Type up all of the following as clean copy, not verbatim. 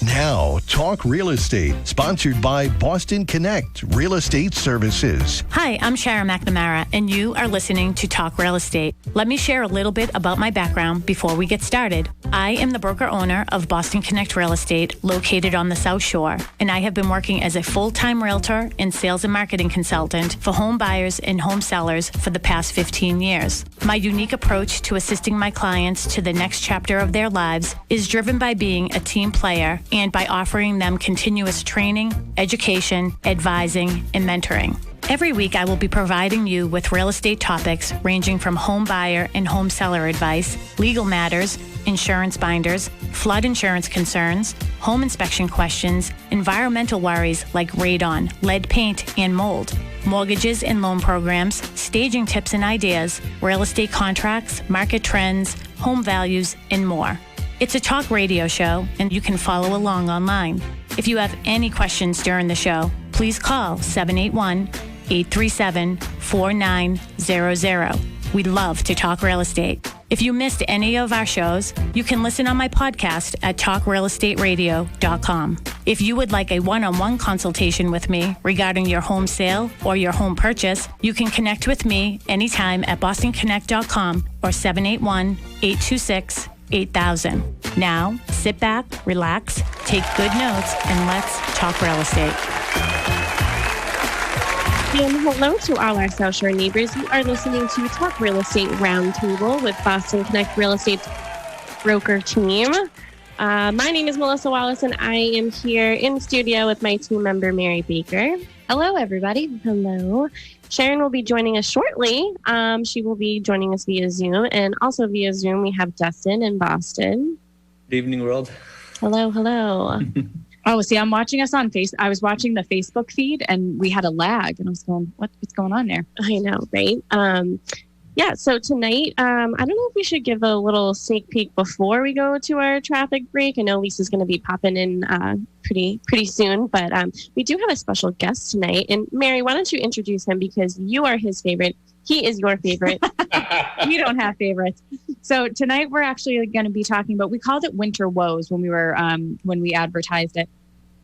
Now, Talk Real Estate, sponsored by Boston Connect Real Estate Services. Hi, I'm Sharon McNamara, and you are listening to Talk Real Estate. Let me share a little bit about my background before we get started. I am the broker owner of Boston Connect Real Estate, located on the South Shore, and I have been working as a full-time realtor and sales and marketing consultant for home buyers and home sellers for the past 15 years. My unique approach to assisting my clients to the next chapter of their lives is driven by being a team player and by offering them continuous training, education, advising, and mentoring. Every week, I will be providing you with real estate topics ranging from home buyer and home seller advice, legal matters, insurance binders, flood insurance concerns, home inspection questions, environmental worries like radon, lead paint, and mold, mortgages and loan programs, staging tips and ideas, real estate contracts, market trends, home values, and more. It's a talk radio show, and you can follow along online. If you have any questions during the show, please call 781-837-4900. We'd love to talk real estate. If you missed any of our shows, you can listen on my podcast at talkrealestateradio.com. If you would like a one-on-one consultation with me regarding your home sale or your home purchase, you can connect with me anytime at bostonconnect.com or 781-826-8000. Now, sit back, relax, take good notes, and let's talk real estate. And hello to all our South Shore neighbors. You are listening to Talk Real Estate Roundtable with Boston Connect Real Estate Broker Team. My name is Melissa Wallace, and I am here in the studio with my team member, Mary Baker. Hello, everybody. Hello. Sharon will be joining us shortly. She will be joining us via Zoom. And also via Zoom, we have Dustin in Boston. Good evening, world. Hello, hello. Oh, see, I'm watching us on I was watching the Facebook feed, and we had a lag, and I was going, what's going on there? I know, right? Yeah, so tonight, I don't know if we should give a little sneak peek before we go to our traffic break. I know Lisa's going to be popping in pretty soon, but we do have a special guest tonight. And Mary, why don't you introduce him, because you are his favorite. He is your favorite. We don't have favorites. So tonight we're actually going to be talking about, we called it Winter Woes when we advertised it.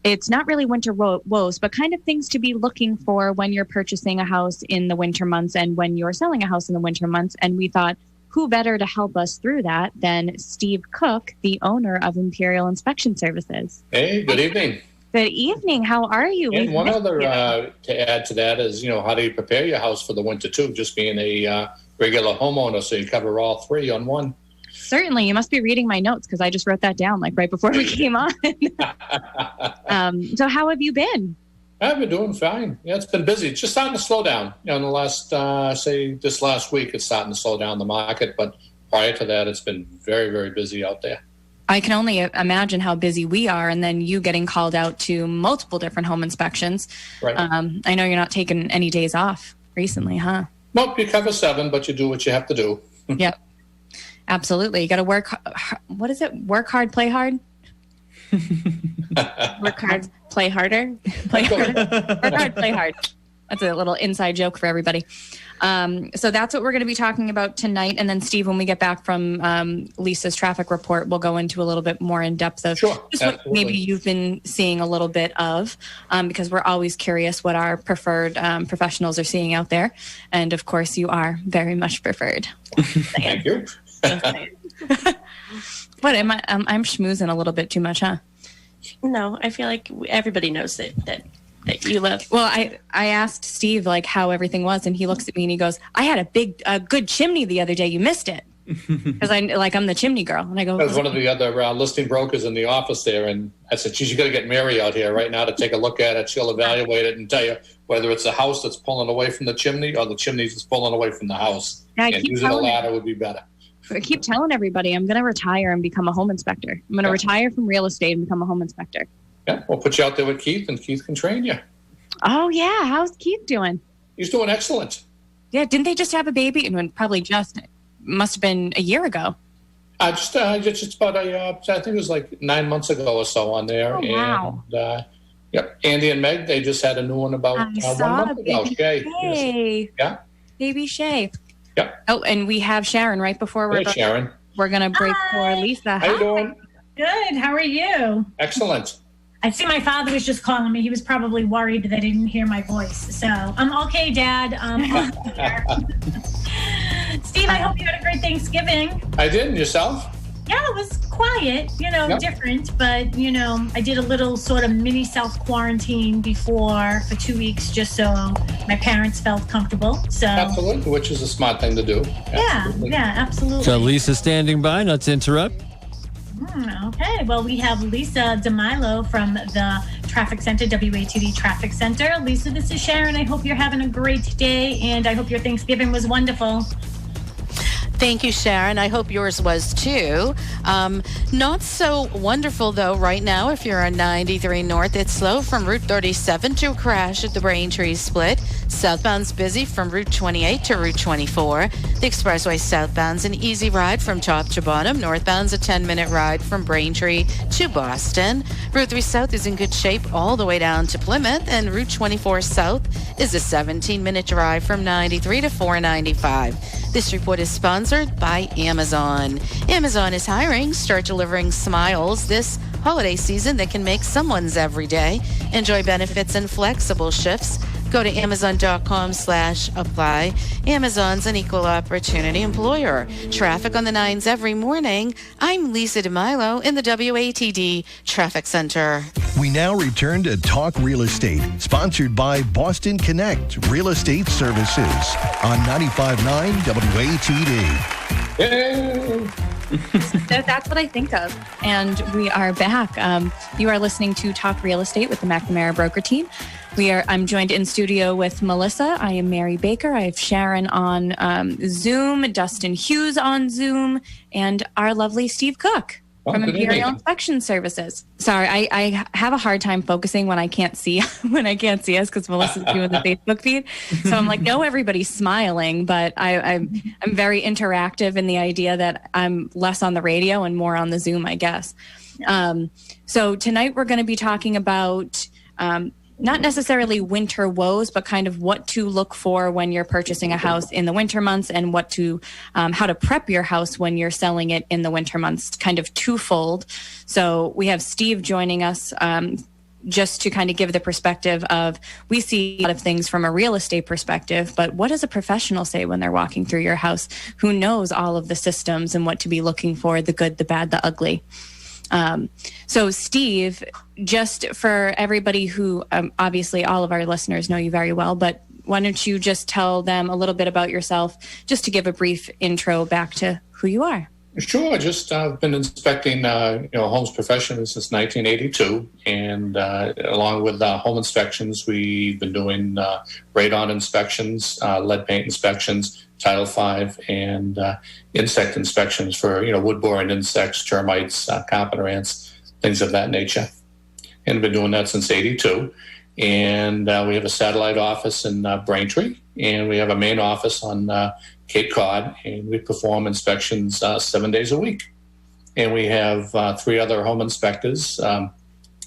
It's not really winter woes, but kind of things to be looking for when you're purchasing a house in the winter months and when you're selling a house in the winter months. And we thought, who better to help us through that than Steve Cook, the owner of Imperial Inspection Services. Hey, good evening. Good evening. How are you? And one other to add to that is, how do you prepare your house for the winter too? Just being a regular homeowner, so you cover all three on one. Certainly. You must be reading my notes, because I just wrote that down right before we came on. So how have you been? I've been doing fine. Yeah, it's been busy. It's just starting to slow down. In the last, this last week, it's starting to slow down the market. But prior to that, it's been very, very busy out there. I can only imagine how busy we are, and then you getting called out to multiple different home inspections. Right. I know you're not taking any days off recently, huh? Nope, you cover 7, but you do what you have to do. Yep. Absolutely. You got to work. What is it? Work hard, play hard? Work hard, play harder. Play harder. Work hard, play hard. That's a little inside joke for everybody. So that's what we're going to be talking about tonight. And then, Steve, when we get back from Lisa's traffic report, we'll go into a little bit more in depth of just what maybe you've been seeing a little bit of, because we're always curious what our preferred professionals are seeing out there. And, of course, you are very much preferred. Thank you. What am I? I'm schmoozing a little bit too much, huh? No, I feel like everybody knows that you love. Well, I asked Steve how everything was, and he looks at me and he goes, "I had a good chimney the other day. You missed it." Because I'm the chimney girl, and I go. I was one of the other listing brokers in the office there, and I said, "Geez, you got to get Mary out here right now to take a look at it. She'll evaluate it and tell you whether it's a house that's pulling away from the chimney or the chimney that's pulling away from the house. And using a ladder would be better." I keep telling everybody I'm going to retire and become a home inspector. I'm going to retire from real estate and become a home inspector. Yeah, we'll put you out there with Keith, and Keith can train you. Oh, yeah. How's Keith doing? He's doing excellent. Yeah, didn't they just have a baby? And probably must have been a year ago. Just about I think it was 9 months ago or so on there. Oh, wow. And, yep, Andy and Meg, they just had a new one about 1 month ago. Shay. Yeah. Baby Shay. Yep. Oh, and we have Sharon right before we're Sharon. We're going to break for Lisa. How you doing? Good. How are you? Excellent. I see my father was just calling me. He was probably worried that I didn't hear my voice. So I'm okay, Dad. Steve, I hope you had a great Thanksgiving. I did. And yourself? Yeah, it was quiet, different. But, I did a little sort of mini self-quarantine for 2 weeks just so my parents felt comfortable. So Absolutely, which is a smart thing to do. Absolutely. Yeah, absolutely. So Lisa's standing by, not to interrupt. Okay, well, we have Lisa DeMilo from the Traffic Center, WATD Traffic Center. Lisa, this is Sharon. I hope you're having a great day, and I hope your Thanksgiving was wonderful. Thank you, Sharon. I hope yours was too. Not so wonderful, though, right now. If you're on 93 North, it's slow from Route 37 to a crash at the Braintree split. Southbound's busy from Route 28 to Route 24. The expressway southbound's an easy ride from top to bottom. Northbound's a 10-minute ride from Braintree to Boston. Route 3 South is in good shape all the way down to Plymouth. And Route 24 South is a 17-minute drive from 93 to 495. This report is sponsored by Amazon. Amazon is hiring. Start delivering smiles this holiday season that can make someone's every day. Enjoy benefits and flexible shifts. Go to Amazon.com/apply. Amazon's an equal opportunity employer. Traffic on the 9s every morning. I'm Lisa DeMilo in the WATD Traffic Center. We now return to Talk Real Estate, sponsored by Boston Connect Real Estate Services on 95.9 WATD. Yay! So that's what I think of. And we are back. You are listening to Talk Real Estate with the McNamara Broker Team. I'm joined in studio with Melissa. I am Mary Baker. I have Sharon on Zoom, Dustin Hughes on Zoom, and our lovely Steve Cook from Imperial Inspection Services. Sorry, I have a hard time focusing when I can't see us because Melissa's doing the Facebook feed. So I'm like, no, everybody's smiling, but I'm very interactive in the idea that I'm less on the radio and more on the Zoom, I guess. So tonight we're going to be talking about not necessarily winter woes, but kind of what to look for when you're purchasing a house in the winter months, and what to, how to prep your house when you're selling it in the winter months, kind of twofold. So we have Steve joining us just to kind of give the perspective of, we see a lot of things from a real estate perspective, but what does a professional say when they're walking through your house, who knows all of the systems and what to be looking for, the good, the bad, the ugly. So Steve, just for everybody who, obviously all of our listeners know you very well, but why don't you just tell them a little bit about yourself, just to give a brief intro back to who you are. Sure. Just been inspecting, homes professionally since 1982, and along with home inspections, we've been doing radon inspections, lead paint inspections, Title V, and insect inspections for wood-boring insects, termites, carpenter ants, things of that nature. And been doing that since '82. And we have a satellite office in Braintree, and we have a main office on Cape Cod, and we perform inspections 7 days a week. And we have 3 other home inspectors,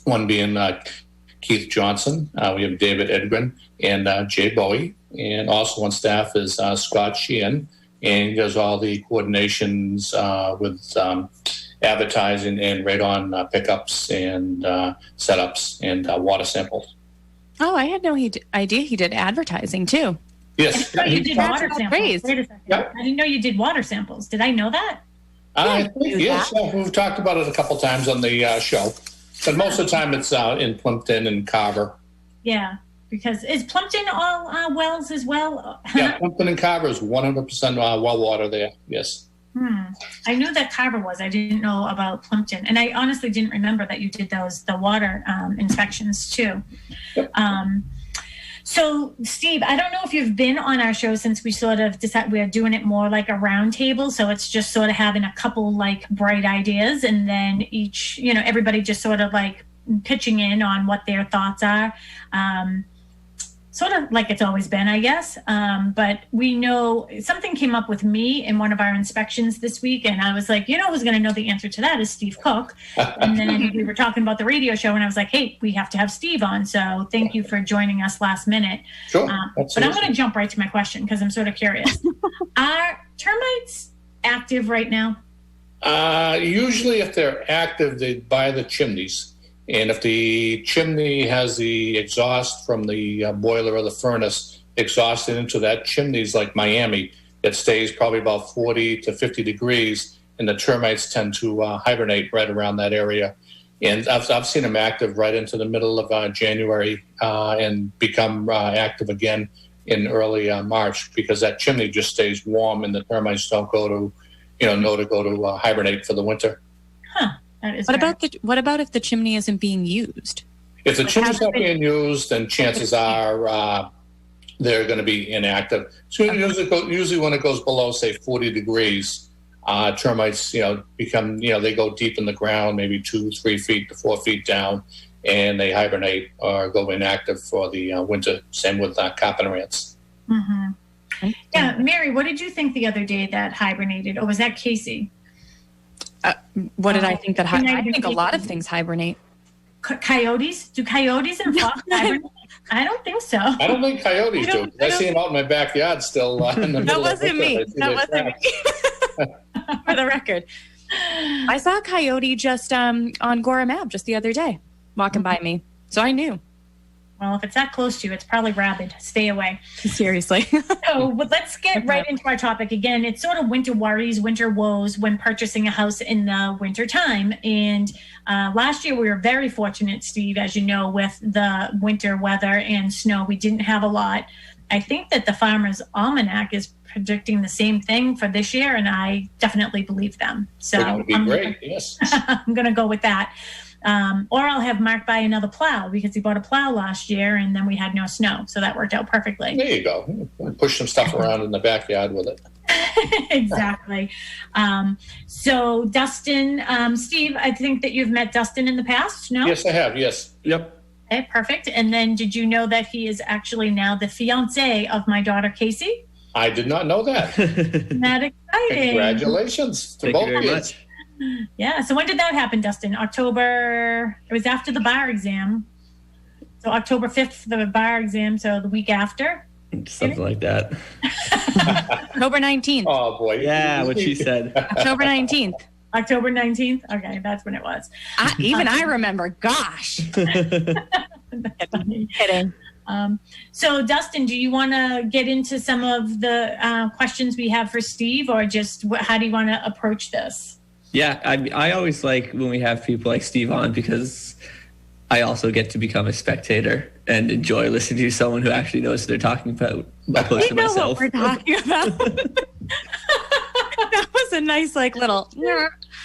one being Keith Johnson. We have David Edgren and Jay Bowie. And also on staff is Scott Sheehan, and he does all the coordinations with advertising and radon pickups and setups and water samples. Oh, I had no idea he did advertising too. Yes. I didn't know you did water samples. Wait a second. Yep. I didn't know you did water samples. Did I know that? Yes, we've talked about it a couple times on the show. But most of the time it's in Plimpton and Carver. Yeah, because is Plimpton all wells as well? Yeah, Plimpton and Carver is 100% well water there, yes. I knew that Carver was. I didn't know about Plimpton. And I honestly didn't remember that you did the water inspections too. Yep. So, Steve, I don't know if you've been on our show since we sort of decided we're doing it more like a roundtable. So it's just sort of having a couple like bright ideas, and then each, everybody just sort of like pitching in on what their thoughts are. Sort of like it's always been, I guess. But we know something came up with me in one of our inspections this week, and I was like, who's going to know the answer to that is Steve Cook. And then we were talking about the radio show, and I was like, hey, we have to have Steve on. So thank you for joining us last minute. Sure. But I'm going to jump right to my question because I'm sort of curious. Are termites active right now? Usually if they're active, they buy the chimneys. And if the chimney has the exhaust from the boiler or the furnace exhausted into that chimneys like Miami, it stays probably about 40 to 50 degrees, and the termites tend to hibernate right around that area. And I've seen them active right into the middle of January and become active again in early March, because that chimney just stays warm and the termites don't go to, know to go to hibernate for the winter. Huh. That is What about if the chimney isn't being used? If the chimney's not being used, then chances are they're going to be inactive. So usually when it goes below, say, 40 degrees, termites, become, they go deep in the ground, maybe 2, 3 feet to 4 feet down, and they hibernate or go inactive for the winter. Same with carpenter ants. Mm-hmm. Yeah, Mary, what did you think the other day that hibernated? Or was that Casey? What did I think that I think a lot of things hibernate. Coyotes? Do coyotes and fox hibernate? I don't think so. I don't think coyotes do. I see them out in my backyard still. In the middle That wasn't me. That wasn't me. For the record, I saw a coyote just on Gorham Ave just the other day, walking by me. So I knew. Well, if it's that close to you, it's probably rabid. Stay away. Seriously. So let's get right into our topic. Again, it's sort of winter worries, winter woes when purchasing a house in the winter time. And last year we were very fortunate, Steve, as you know, with the winter weather and snow. We didn't have a lot. I think that the Farmer's Almanac is predicting the same thing for this year, and I definitely believe them. So It'd be great, yes. I'm going to go with that. Or I'll have Mark buy another plow, because he bought a plow last year and then we had no snow. So that worked out perfectly. There you go. Push some stuff around in the backyard with it. Exactly. So Dustin, Steve, I think that you've met Dustin in the past, no? Yes, I have. Yes. Yep. Okay, perfect. And then did you know that he is actually now the fiance of my daughter, Casey? I did not know that. Isn't that exciting? Congratulations to both of you. Yeah. So when did that happen, Dustin? October. It was after the bar exam. So October 5th for the bar exam. So the week after. Something like that. October 19th. Oh, boy. Yeah, what she said. October 19th. October 19th? Okay, that's when it was. I remember. Gosh. Kidding. So, Dustin, do you want to get into some of the questions we have for Steve, or just how do you want to approach this? Yeah, I always like when we have people like Steve on, because I also get to become a spectator and enjoy listening to someone who actually knows what they're talking about, opposed to myself. What we're talking about. That was a nice, little.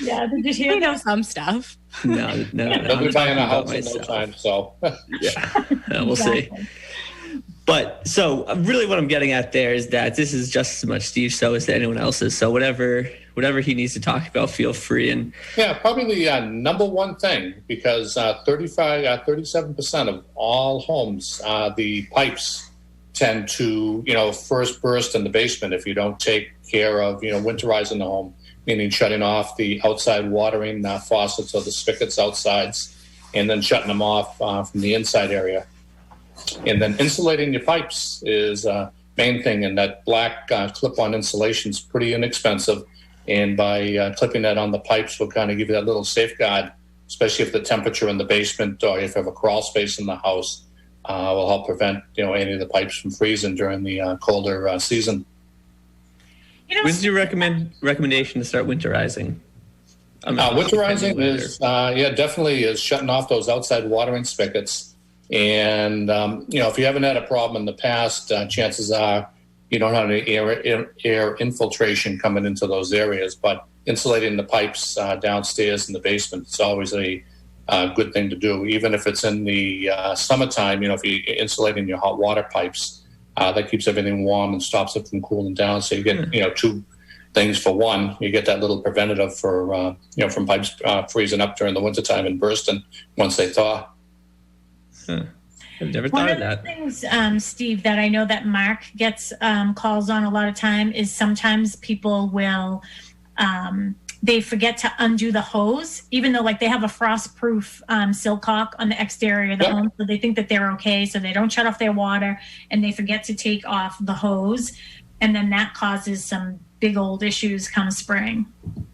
Yeah, did you hear we know some stuff. No. They'll be buying a house in no time, so. Yeah, we'll see. But so really what I'm getting at there is that this is just as much Steve's show as anyone else's. So whatever he needs to talk about, feel free. And yeah, probably the number one thing, because 37% of all homes, the pipes tend to, first burst in the basement if you don't take care of, winterizing the home, meaning shutting off the outside watering faucets or the spigots outsides, and then shutting them off from the inside area. And then insulating your pipes is main thing, and that black clip-on insulation is pretty inexpensive. And by clipping that on the pipes will kind of give you that little safeguard, especially if the temperature in the basement or if you have a crawl space in the house will help prevent any of the pipes from freezing during the colder season. When's your recommendation to start winterizing? Winterizing is definitely is shutting off those outside watering spigots. And, if you haven't had a problem in the past, chances are you don't have any air infiltration coming into those areas. But insulating the pipes downstairs in the basement is always a good thing to do. Even if it's in the summertime, if you're insulating your hot water pipes, that keeps everything warm and stops it from cooling down. So you get, two things for one. You get that little preventative for, from pipes freezing up during the wintertime and bursting once they thaw. I've never thought of that. One of the things, Steve, that I know that Mark gets calls on a lot of time is sometimes people will, they forget to undo the hose, even though they have a frost-proof silcock on the exterior of the home, so they think that they're okay, so they don't shut off their water, and they forget to take off the hose, and then that causes some big old issues come spring.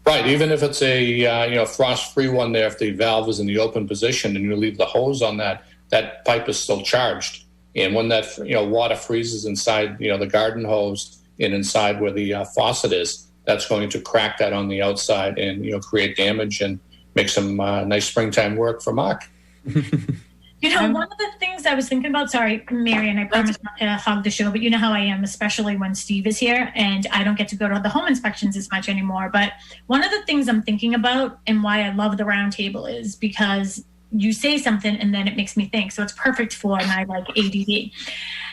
Right. Even if it's a frost-free one there, if the valve is in the open position and you leave the hose on that pipe is still charged. And when that water freezes inside the garden hose and inside where the faucet is, that's going to crack that on the outside and create damage and make some nice springtime work for Mark. One of the things I was thinking about, sorry, Marion, I promise not to hog the show, but you know how I am, especially when Steve is here and I don't get to go to the home inspections as much anymore. But one of the things I'm thinking about and why I love the Roundtable is because you say something and then it makes me think. So it's perfect for my ADD.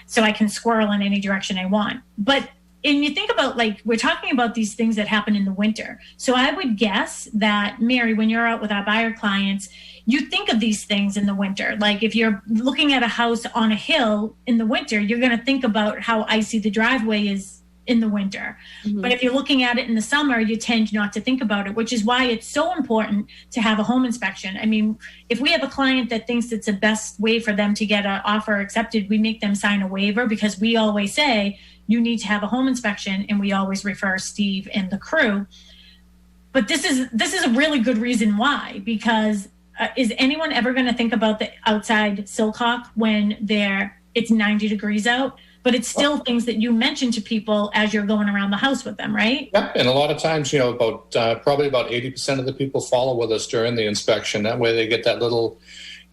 So I can squirrel in any direction I want. But and you think about, we're talking about these things that happen in the winter. So I would guess that, Mary, when you're out with our buyer clients, you think of these things in the winter. Like if you're looking at a house on a hill in the winter, you're going to think about how icy the driveway is in the winter. Mm-hmm. But if you're looking at it in the summer, you tend not to think about it, which is why it's so important to have a home inspection. I mean, if we have a client that thinks it's the best way for them to get an offer accepted, we make them sign a waiver because we always say, you need to have a home inspection, and we always refer Steve and the crew. But this is a really good reason why, because is anyone ever going to think about the outside silcock when it's 90 degrees out? But it's still things that you mention to people as you're going around the house with them, right? Yep, and a lot of times, probably about 80% of the people follow with us during the inspection. That way they get that little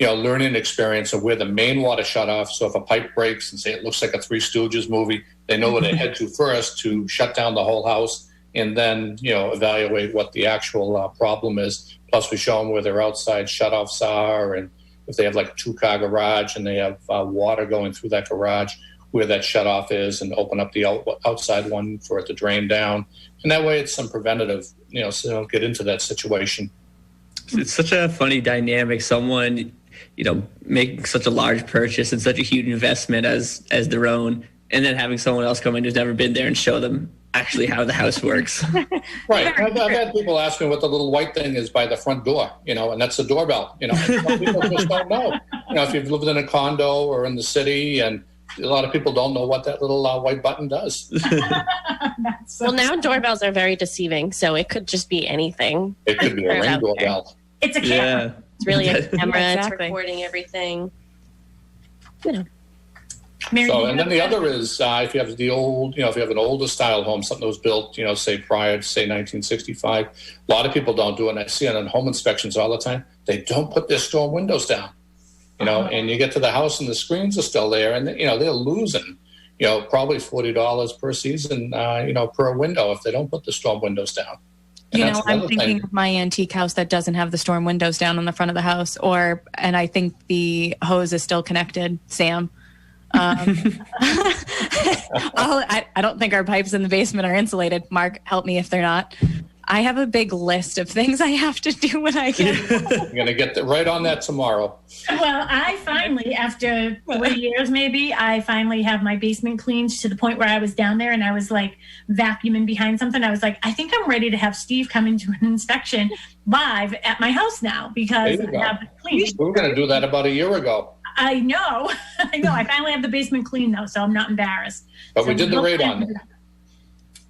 learning experience of where the main water shut off. So if a pipe breaks and say it looks like a Three Stooges movie, they know where to head to first to shut down the whole house and then, evaluate what the actual problem is. Plus we show them where their outside shutoffs are. And if they have a 2-car garage and they have water going through that garage, where that shutoff is, and open up the outside one for it to drain down. And that way it's some preventative, so they don't get into that situation. It's such a funny dynamic. Someone, making such a large purchase and such a huge investment as their own, and then having someone else come in who's never been there and show them actually how the house works. Right. I've had people ask me what the little white thing is by the front door, and that's the doorbell. Some people just don't know. If you've lived in a condo or in the city, and a lot of people don't know what that little white button does. Well, now doorbells are very deceiving, so it could just be anything. It could be a Ring doorbell. It's a camera. Yeah. It's really a camera. Yeah, exactly. It's recording everything. And then the other is if you have the old, if you have an older style home, something that was built, say prior to, say, 1965, a lot of people don't do it. And I see it on home inspections all the time. They don't put their storm windows down. And you get to the house and the screens are still there, and they're losing, probably $40 per season, per window if they don't put the storm windows down. And I'm thinking of my antique house that doesn't have the storm windows down on the front of the house, and I think the hose is still connected, Sam. I don't think our pipes in the basement are insulated. Mark, help me if they're not. I have a big list of things I have to do when I get You're going to get right on that tomorrow. Well, I finally, after 3 years maybe, I finally have my basement cleaned to the point where I was down there and I was vacuuming behind something. I was like, I think I'm ready to have Steve come into an inspection live at my house now because I have it cleaned. We were going to do that about a year ago. I know. I finally have the basement clean though, so I'm not embarrassed. But we did the radon.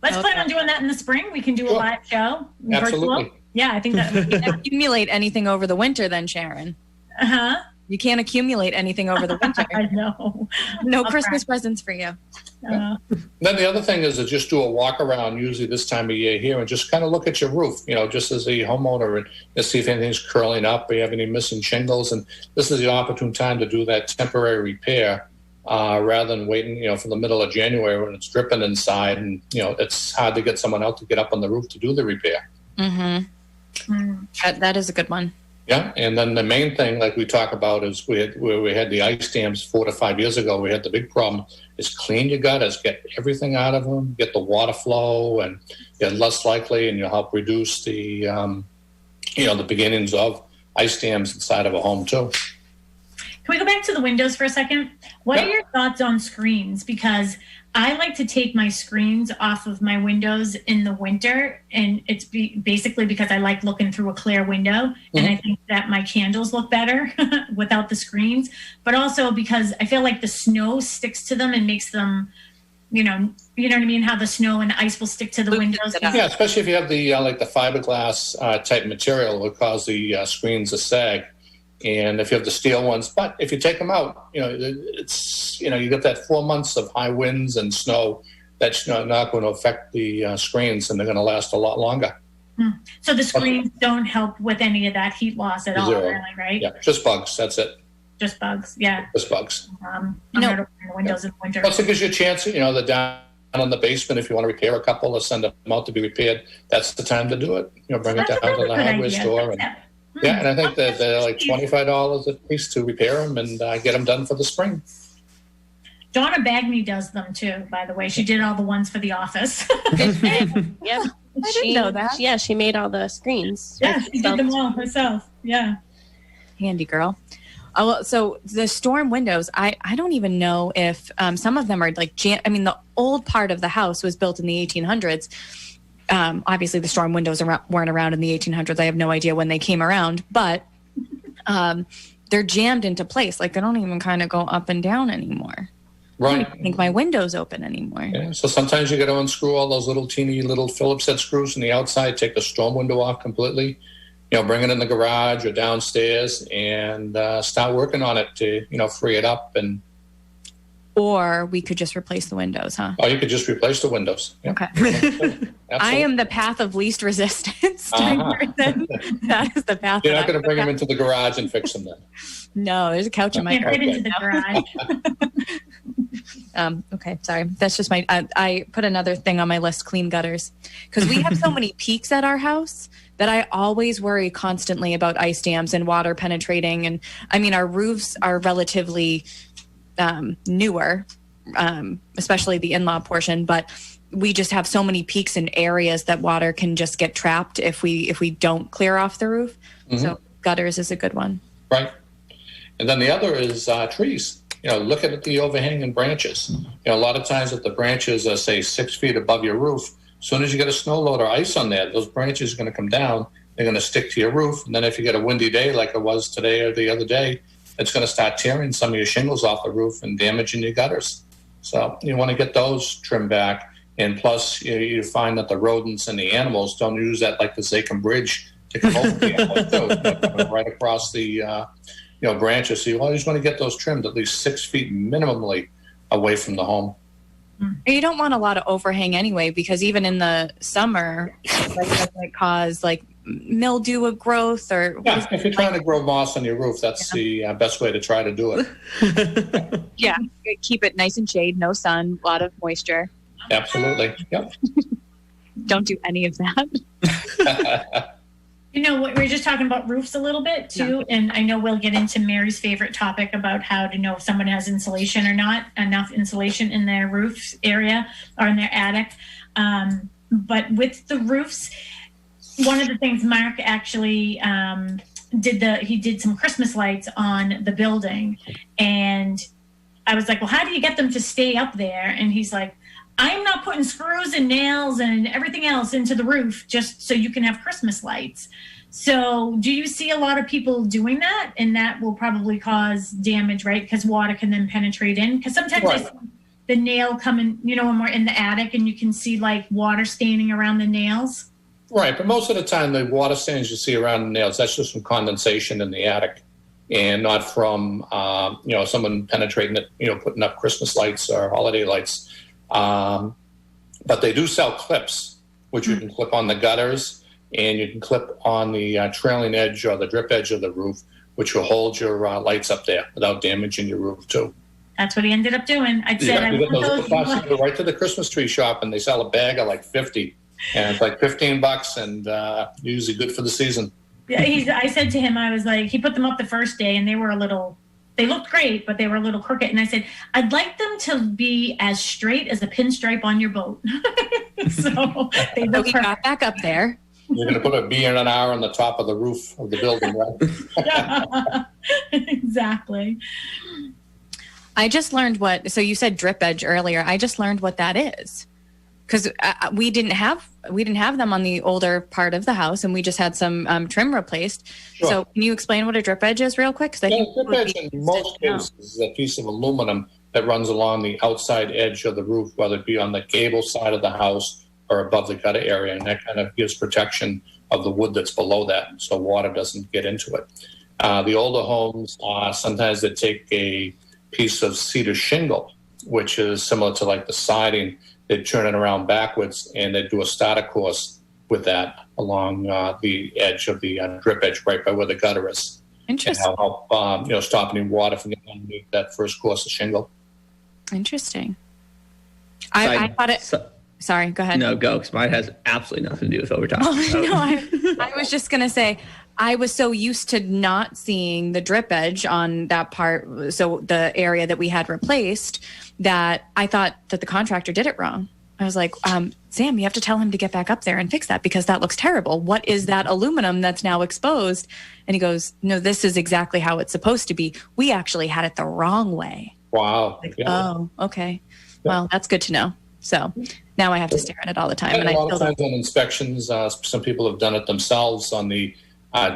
Let's plan on doing that in the spring. We can do a live show. Absolutely. Virtual. Yeah, I think that you can't accumulate anything over the winter then, Sharon. Uh-huh. You can't accumulate anything over the winter. I know. No Christmas presents for you. Then the other thing is to just do a walk around usually this time of year here and just kind of look at your roof, just as a homeowner and see if anything's curling up or you have any missing shingles. And this is the opportune time to do that temporary repair rather than waiting, for the middle of January when it's dripping inside and, it's hard to get someone out to get up on the roof to do the repair. Mm-hmm. That is a good one. Yeah, and then the main thing, like we talk about, is where we had the ice dams 4 to 5 years ago. We had the big problem: is clean your gutters, get everything out of them, get the water flow, and you're less likely, and you'll help reduce the, the beginnings of ice dams inside of a home too. Can we go back to the windows for a second? What are your thoughts on screens? Because I like to take my screens off of my windows in the winter, and it's basically because I like looking through a clear window, and I think that my candles look better without the screens, but also because I feel like the snow sticks to them and makes them you know what I mean? How the snow and the ice will stick to the windows. Yeah, especially if you have the like the fiberglass type material, it will cause the screens to sag. And if you have the steel ones, but if you take them out, it's you get that 4 months of high winds and snow. That's not going to affect the screens, and they're going to last a lot longer. So the screens don't help with any of that heat loss at all, really, right? Yeah, just bugs. That's it. Just bugs, yeah. Just bugs. I'm not opening the windows in the winter. Plus, it gives you a chance, they're down in the basement. If you want to repair a couple or send them out to be repaired, that's the time to do it. Bring it down to the hardware store. And I think that they're like $25 a piece to repair them and get them done for the spring. Donna Bagney does them too, by the way. She did all the ones for the office. Yep. I didn't know that. Yeah, she made all the screens. Yeah, she did them all herself. Yeah. Handy girl. Well, so the storm windows, I don't even know if some of them are like, the old part of the house was built in the 1800s. Obviously, the storm windows weren't around in the 1800s. I have no idea when they came around, but they're jammed into place. Like, they don't even kind of go up and down anymore. Right. I don't think my window's open anymore. Yeah, so sometimes you got to unscrew all those teeny little Phillips head screws from the outside, take the storm window off completely, bring it in the garage or downstairs and start working on it to, free it up. Or we could just replace the windows, huh? Oh, you could just replace the windows. Yeah. Okay. I am the path of least resistance. That is the path. You're not going to bring them into the garage and fix them then. No, there's a couch in my garage. Into the garage. Okay, sorry. That's just I put another thing on my list, clean gutters. Because we have so many peaks at our house that I always worry constantly about ice dams and water penetrating. And our roofs are relatively newer, especially the in-law portion, but we just have so many peaks in areas that water can just get trapped if we don't clear off the roof. Mm-hmm. So gutters is a good one. Right. And then the other is trees. Look at the overhanging branches. A lot of times if the branches are, say, 6 feet above your roof, as soon as you get a snow load or ice on there, those branches are going to come down. They're going to stick to your roof. And then if you get a windy day like it was today or the other day, it's going to start tearing some of your shingles off the roof and damaging your gutters. So you want to get those trimmed back. And plus, you find that the rodents and the animals don't use that like the Zakin Bridge to come over the animals, too, right across the branches. So you always want to get those trimmed at least 6 feet minimally away from the home. You don't want a lot of overhang anyway, because even in the summer, that might cause mildew growth or. Yeah, if you're trying to grow moss on your roof, that's the best way to try to do it. Yeah, keep it nice and shade, no sun, a lot of moisture. Absolutely. Yep. Don't do any of that. We're just talking about roofs a little bit too, and I know we'll get into Mary's favorite topic about how to know if someone has insulation or not, enough insulation in their roof area or in their attic. But with the roofs, one of the things Mark actually did some Christmas lights on the building, and I was like, well, how do you get them to stay up there? And he's like, I'm not putting screws and nails and everything else into the roof just so you can have Christmas lights. So do you see a lot of people doing that? And that will probably cause damage, right? Because water can then penetrate in. Because sometimes I see the nail coming, when we're in the attic and you can see water staining around the nails. Right. But most of the time, the water stains you see around the nails, that's just from condensation in the attic and not from, someone penetrating it, putting up Christmas lights or holiday lights. But they do sell clips, which you can clip on the gutters and you can clip on the trailing edge or the drip edge of the roof, which will hold your lights up there without damaging your roof too. That's what he ended up doing. I said, you go right to the Christmas tree shop and they sell a bag of 50 and it's $15 and usually good for the season. Yeah, I said to him, I was like, he put them up the first day and they looked great, but they were a little crooked. And I said, I'd like them to be as straight as a pinstripe on your boat. So they got back up there. You're going to put a B and an R on the top of the roof of the building, right? Yeah, exactly. I just learned so you said drip edge earlier. I just learned what that is. Because we didn't have them on the older part of the house, and we just had some trim replaced. Sure. So can you explain what a drip edge is real quick? A drip edge in most cases is a piece of aluminum that runs along the outside edge of the roof, whether it be on the gable side of the house or above the gutter area, and that kind of gives protection of the wood that's below that, so water doesn't get into it. The older homes, sometimes they take a piece of cedar shingle, which is similar to like the siding. They turn it around backwards, and they do a starter course with that along the edge of the drip edge, right by where the gutter is. Interesting. And that'll help, stop any water from getting underneath that first course of shingle. Interesting. I thought it. Sorry, go ahead. No, go, because mine has absolutely nothing to do with what we're talking about. No, I was just going to say, I was so used to not seeing the drip edge on that part, so the area that we had replaced, that I thought that the contractor did it wrong. I was like, Sam, you have to tell him to get back up there and fix that because that looks terrible. What is that aluminum that's now exposed? And he goes, no, this is exactly how it's supposed to be. We actually had it the wrong way. Wow. Like, oh, okay. Yeah. Well, that's good to know. So now I have to stare at it all the time. And a lot of times on inspections, some people have done it themselves on the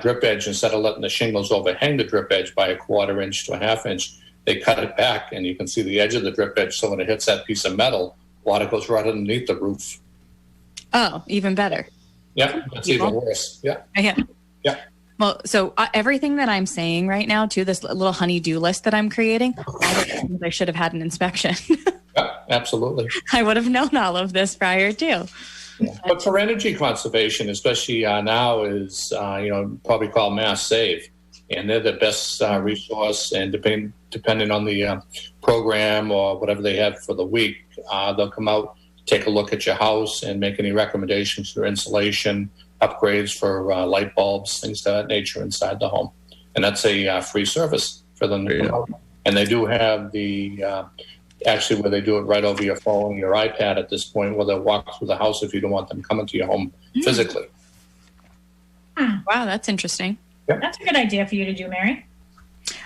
drip edge. Instead of letting the shingles overhang the drip edge by a 1/4 inch to a 1/2 inch, they cut it back, and you can see the edge of the drip edge. So when it hits that piece of metal, water goes right underneath the roof. Oh, even better. Yeah, that's even worse. Yeah. Yeah. Yeah. Well, so everything that I'm saying right now, too, this little honey-do list that I'm creating, I should have had an inspection. Yeah, absolutely. I would have known all of this prior to. Yeah. But for energy conservation, especially now, is probably called Mass Save, and they're the best resource. And depending on the program or whatever they have for the week, they'll come out, take a look at your house, and make any recommendations for insulation, upgrades for light bulbs, things of that nature inside the home. And that's a free service for them to come out. And they do have the actually where they do it right over your phone, your iPad at this point, where they'll walk through the house if you don't want them coming to your home physically. Wow, that's interesting. Yep. That's a good idea for you to do, Mary.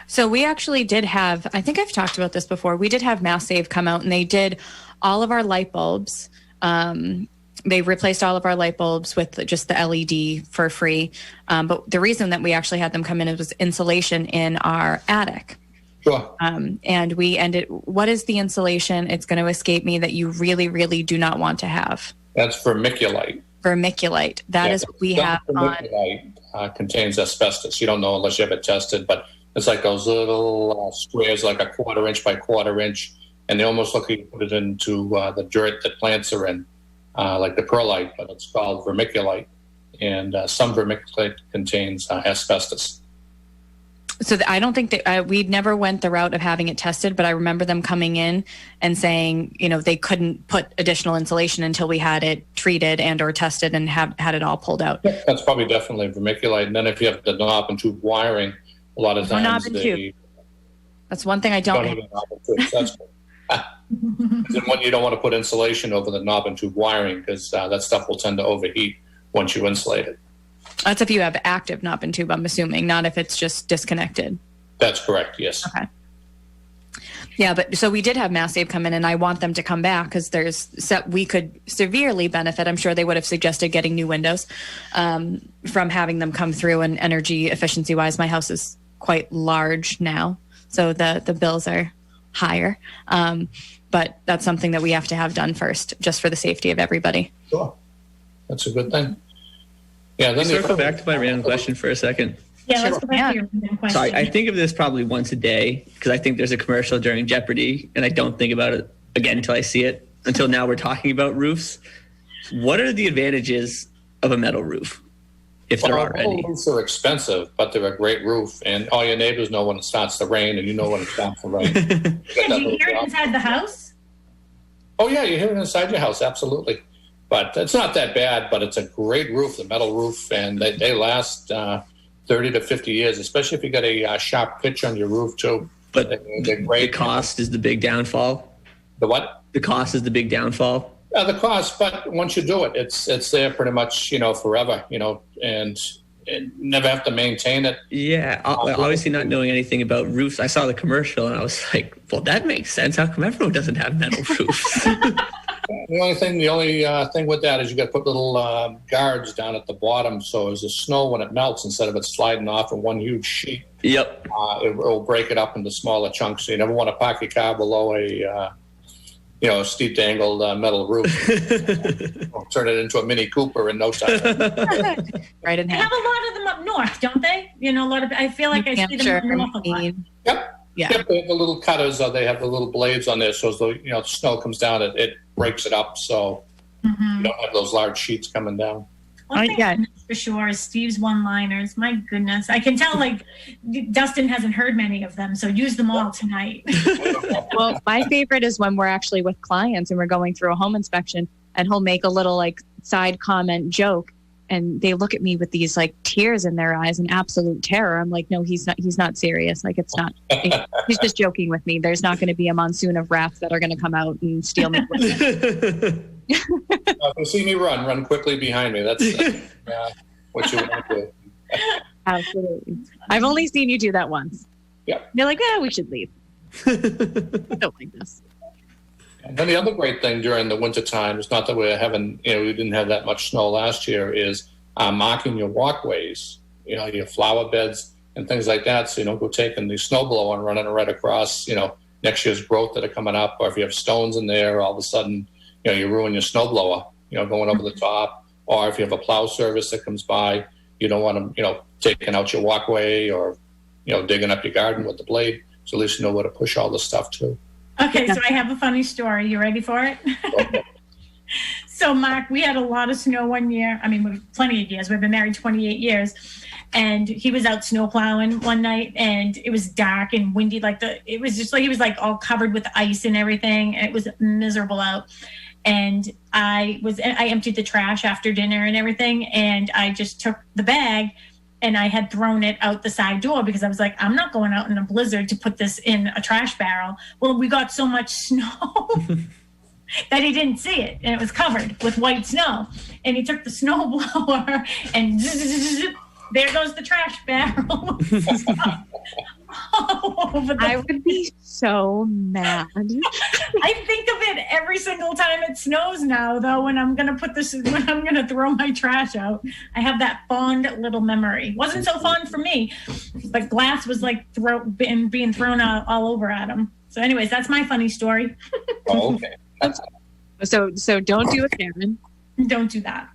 So we actually did have, I think I've talked about this before, we did have Mass Save come out and they did all of our light bulbs. They replaced all of our light bulbs with just the LED for free. But the reason that we actually had them come in was insulation in our attic. Sure. And we ended, what is the insulation? It's going to escape me that you really, really do not want to have. That's vermiculite. Vermiculite. That is what we have on. Vermiculite contains asbestos. You don't know unless you have it tested, but it's like those little squares, like a 1/4 inch by 1/4 inch, and they almost look like you put it into the dirt that plants are in, like the perlite, but it's called vermiculite. And some vermiculite contains asbestos. So I don't think that we never went the route of having it tested, but I remember them coming in and saying, they couldn't put additional insulation until we had it treated and or tested and had it all pulled out. Yeah, that's probably definitely vermiculite. And then if you have the knob and tube wiring, a lot of times knob and tube. That's one thing I don't have. Knob and tube. That's then you don't want to put insulation over the knob and tube wiring because that stuff will tend to overheat once you insulate it. That's if you have active knob and tube, I'm assuming, not if it's just disconnected. That's correct, yes. Okay. Yeah, but so we did have Mass Save come in, and I want them to come back because we could severely benefit. I'm sure they would have suggested getting new windows from having them come through. And energy efficiency wise, my house is quite large now, so the bills are higher. But that's something that we have to have done first, just for the safety of everybody. Sure, that's a good thing. Yeah, let me circle back to my random question for a second. Yeah, let's go back to your random question. So I think of this probably once a day because I think there's a commercial during Jeopardy, and I don't think about it again until I see it. Until now, we're talking about roofs. What are the advantages of a metal roof, if there are any? Metal roofs are expensive, but they're a great roof, and all your neighbors know when it starts to rain, and you know when it starts to rain. Can you hear it inside the house? Oh yeah, you hear it inside your house, absolutely. But it's not that bad, but it's a great roof, the metal roof, and they last 30 to 50 years, especially if you got a sharp pitch on your roof, too. But the cost is the big downfall? The what? The cost is the big downfall? The cost, but once you do it, it's there pretty much, forever, and never have to maintain it. Yeah, obviously not knowing anything about roofs. I saw the commercial, and I was like, well, that makes sense. How come everyone doesn't have metal roofs? The only thing with that is you got to put little guards down at the bottom, so as the snow, when it melts, instead of it sliding off in one huge sheet, Yep. it will break it up into smaller chunks. So you never want to park your car below a steep angled metal roof. Turn it into a Mini Cooper in no time. Right in They half. have a lot of them up north, don't they? A lot of. I feel like I see them up north a lot. Yep. Yeah. Yep, they have the little cutters, they have the little blades on there, so as the snow comes down, it breaks it up, so you don't have those large sheets coming down. One thing for sure is Steve's one-liners. My goodness, I can tell Dustin hasn't heard many of them, so use them all tonight. Well, my favorite is when we're actually with clients and we're going through a home inspection, and he'll make a little side comment joke, and they look at me with these tears in their eyes and absolute terror. I'm like, no, he's not serious. It's not. He's just joking with me. There's not going to be a monsoon of rats that are going to come out and steal me. If you see me run quickly behind me. That's what you want to do. Absolutely. I've only seen you do that once. Yeah. They're like, we should leave. I don't like this. And then the other great thing during the winter time is not that we're having, we didn't have that much snow last year, is marking your walkways, your flower beds and things like that. So you don't go taking the snowblower and running it right across, next year's growth that are coming up. Or if you have stones in there, all of a sudden, you ruin your snowblower, going over the top. Or if you have a plow service that comes by, you don't want them, taking out your walkway or, digging up your garden with the blade. So at least you know where to push all this stuff to. Okay, so I have a funny story. You ready for it? Okay. So, Mark, we had a lot of snow one year. I mean, plenty of years. We've been married 28 years. And he was out snow plowing one night, and it was dark and windy. It was just he was all covered with ice and everything. And it was miserable out. And I emptied the trash after dinner and everything. And I just took the bag, and I had thrown it out the side door because I was like, I'm not going out in a blizzard to put this in a trash barrel. Well, we got so much snow that he didn't see it, and it was covered with white snow. And he took the snow blower and there goes the trash barrel. I would be so mad. I think of it every single time it snows now, though, when I'm going to throw my trash out. I have that fond little memory. Wasn't so fond for me, but glass was being thrown all over at him. So anyways, that's my funny story. Oh, okay. So don't do it, Karen. Don't do that.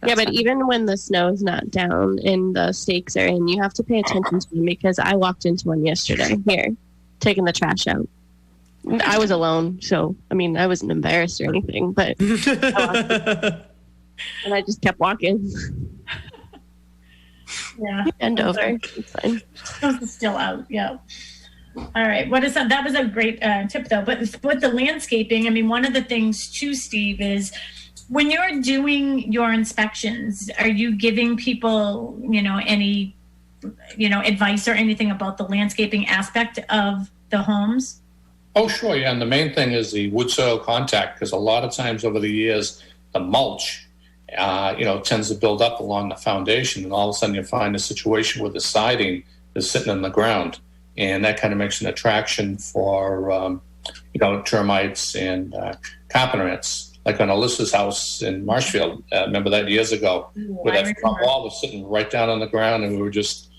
Yeah, but even when the snow's not down and the stakes are in, you have to pay attention to them, because I walked into one yesterday here, taking the trash out. I was alone, so, I wasn't embarrassed or anything, but and I just kept walking. Yeah. Bend over. It's fine. Those are still out, yeah. All right. That was a great tip, though. But with the landscaping, one of the things, too, Steve, is when you're doing your inspections, are you giving people, any, advice or anything about the landscaping aspect of the homes? Oh, sure, yeah. And the main thing is the wood soil contact, because a lot of times over the years, the mulch, tends to build up along the foundation, and all of a sudden you find a situation where the siding is sitting in the ground, and that kind of makes an attraction for, termites and carpenter ants. Like on Alyssa's house in Marshfield, remember that years ago, where that front wall was sitting right down on the ground, and we were just,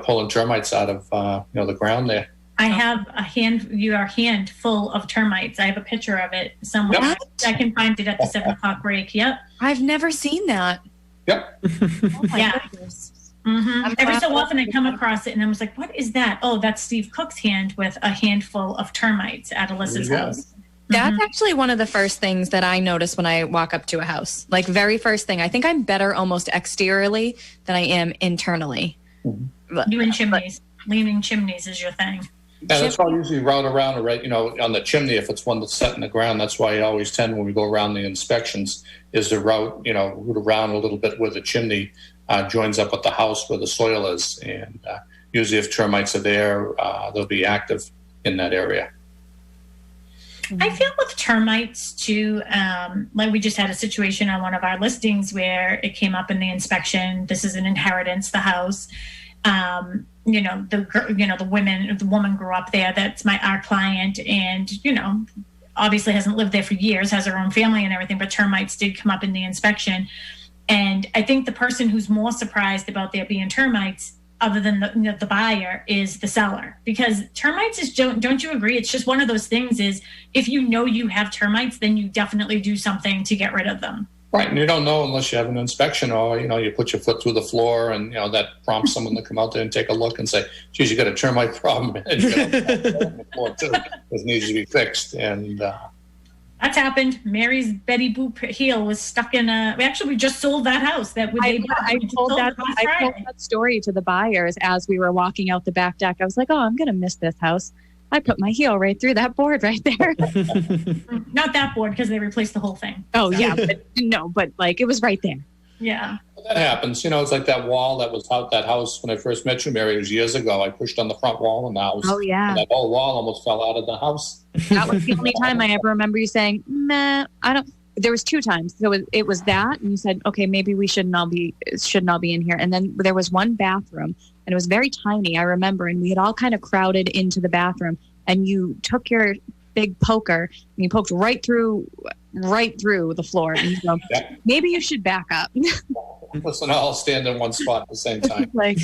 pulling termites out of, the ground there. I have a hand full of termites. I have a picture of it somewhere. Yep. I can find it at the 7 o'clock break. Yep. I've never seen that. Yep. Yeah. Mm-hmm. Every so often I come across it and I was like, what is that? Oh, that's Steve Cook's hand with a handful of termites at Alyssa's house. That's actually one of the first things that I notice when I walk up to a house. Very first thing. I think I'm better almost exteriorly than I am internally. Mm-hmm. You and chimneys. Leaning chimneys is your thing. Yeah, that's why I usually route around, right? On the chimney, if it's one that's set in the ground, that's why I always tend, when we go around the inspections, is to route around a little bit where the chimney joins up with the house where the soil is. And usually if termites are there, they'll be active in that area. I feel with termites too, we just had a situation on one of our listings where it came up in the inspection. This is an inheritance, the house. The woman grew up there. That's our client, and obviously hasn't lived there for years, has her own family and everything, but termites did come up in the inspection. And I think the person who's more surprised about there being termites, other than the buyer, is the seller, because termites is, don't you agree? It's just one of those things is, if you know you have termites, then you definitely do something to get rid of them. Right, and you don't know unless you have an inspection, or you put your foot through the floor, and that prompts someone to come out there and take a look and say, "Geez, you got a termite problem, and you got a on the floor too. This needs to be fixed." And that's happened. Mary's Betty Boop heel was stuck in a. We just sold that house. I told that story to the buyers as we were walking out the back deck. I was like, "Oh, I'm gonna miss this house. I put my heel right through that board right there." Not that board, because they replaced the whole thing. Oh, so. Yeah, but like, it was right there. Yeah. That happens. It's like that wall that was out that house when I first met you, Mary. It was years ago. I pushed on the front wall in the house. Oh, yeah. And that whole wall almost fell out of the house. That was the only time I ever remember you saying, "Nah, I don't." There was 2 times. So it was that, and you said, "Okay, maybe we shouldn't all be in here." And then there was one bathroom, and it was very tiny, I remember, and we had all kind of crowded into the bathroom, and you took your big poker and you poked right through the floor, and you go, "Maybe you should back up." Listen, I'll stand in one spot at the same time. Like,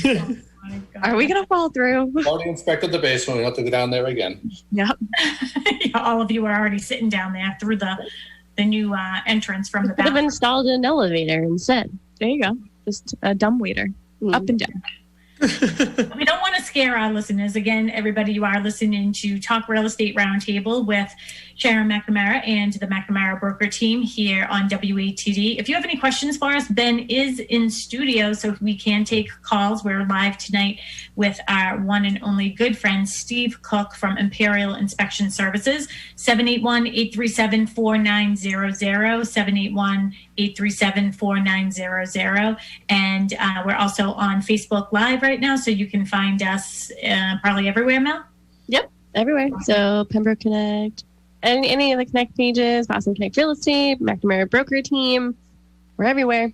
are we gonna fall through? Already inspected the basement. We have to go down there again. Yep. All of you are already sitting down there through the new entrance from the back. Could have installed an elevator instead. There you go. Just a dumbwaiter, up and down. We don't want to scare our listeners. Again, everybody, you are listening to Talk Real Estate Roundtable with Sharon McNamara and the McNamara Broker Team here on WATD. If you have any questions for us, Ben is in studio, so we can take calls. We're live tonight with our one and only good friend, Steve Cook from Imperial Inspection Services, 781-837-4900, 781-837-4900. And we're also on Facebook Live right now, so you can find us probably everywhere, Mel? Yep, everywhere. So Pembroke Connect, and any of the Connect pages, Boston Connect Real Estate, McNamara Broker Team, we're everywhere.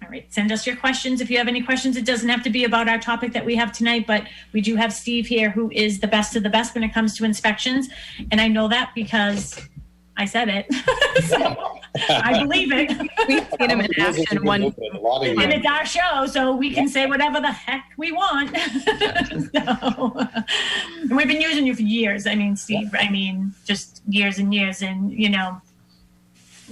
All right, send us your questions if you have any questions. It doesn't have to be about our topic that we have tonight, but we do have Steve here, who is the best of the best when it comes to inspections. And I know that because I said it. So I believe it. We've seen him in action and it's our show, so we can say whatever the heck we want. So, and we've been using you for years. I mean, Steve, just years and years. And,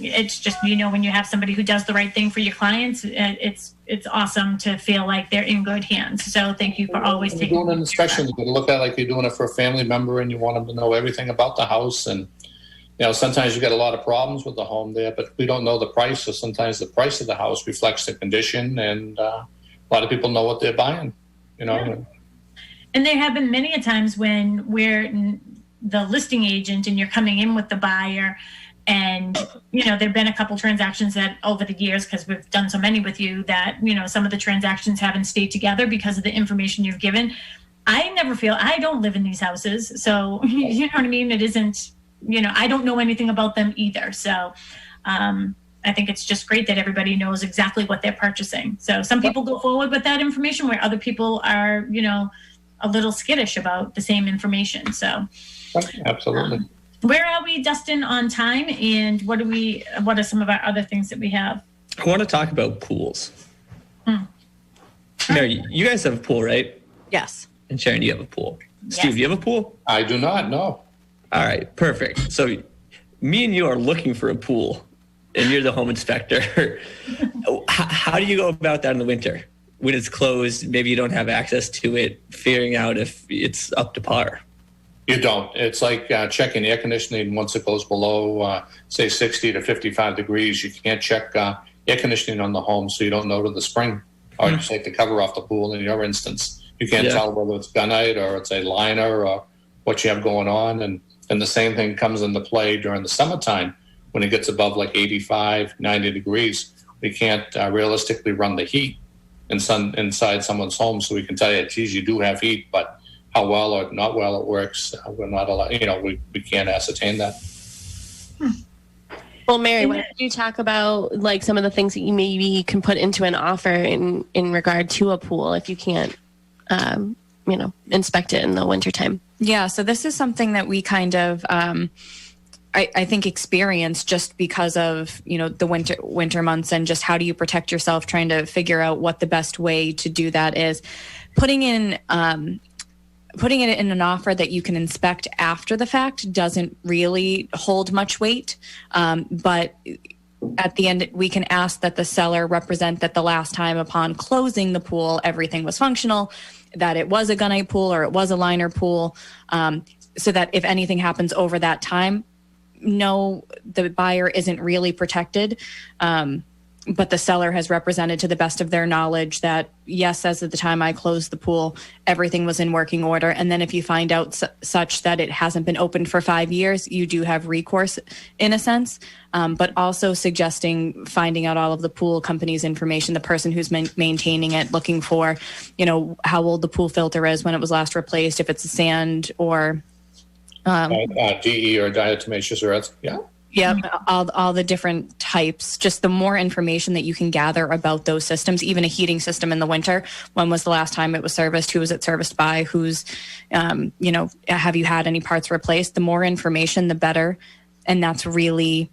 it's just, when you have somebody who does the right thing for your clients, it's awesome to feel like they're in good hands. So thank you for always taking doing an inspection. You can look at it like you're doing it for a family member, and you want them to know everything about the house. And sometimes you get a lot of problems with the home there, but we don't know the price. So sometimes the price of the house reflects the condition, and a lot of people know what they're buying. Yeah. And there have been many a times when we're the listing agent and you're coming in with the buyer. And, there've been a couple transactions that over the years, because we've done so many with you, that, some of the transactions haven't stayed together because of the information you've given. I don't live in these houses. So, you know what I mean? It isn't, I don't know anything about them either. So I think it's just great that everybody knows exactly what they're purchasing. So some people go forward with that information where other people are, a little skittish about the same information. So absolutely. Where are we, Dustin, on time? And what are some of our other things that we have? I want to talk about pools. Mary, you guys have a pool, right? Yes. And Sharon, you have a pool. Yes. Steve, do you have a pool? I do not, no. All right, perfect. So me and you are looking for a pool, and you're the home inspector. How do you go about that in the winter? When it's closed, maybe you don't have access to it, figuring out if it's up to par. You don't. It's like checking air conditioning once it goes below, say, 60 to 55 degrees. You can't check air conditioning on the home, so you don't know to the spring. Or you take the cover off the pool in your instance. You can't tell whether it's gunite or it's a liner or what you have going on. And the same thing comes into play during the summertime when it gets above like 85, 90 degrees. We can't realistically run the heat inside someone's home, so we can tell you, geez, you do have heat, but how well or not well it works, we're not allowed, we can't ascertain that. Well, Mary, why don't you talk about like some of the things that you maybe can put into an offer in regard to a pool if you can't, inspect it in the wintertime? Yeah, so this is something that we kind of I think experience, just because of, the winter months, and just how do you protect yourself, trying to figure out what the best way to do that is. Putting it in an offer that you can inspect after the fact doesn't really hold much weight. But at the end, we can ask that the seller represent that the last time upon closing the pool, everything was functional, that it was a gunite pool or it was a liner pool, so that if anything happens over that time, no, the buyer isn't really protected. But the seller has represented to the best of their knowledge that, yes, as of the time I closed the pool, everything was in working order. And then if you find out such that it hasn't been opened for 5 years, you do have recourse in a sense. But also suggesting finding out all of the pool company's information, the person who's maintaining it, looking for, how old the pool filter is, when it was last replaced, if it's a sand or DE or diatomaceous earth. Yeah. Yep, all the different types. Just the more information that you can gather about those systems, even a heating system in the winter. When was the last time it was serviced? Who was it serviced by? Who's, have you had any parts replaced? The more information, the better. And that's really,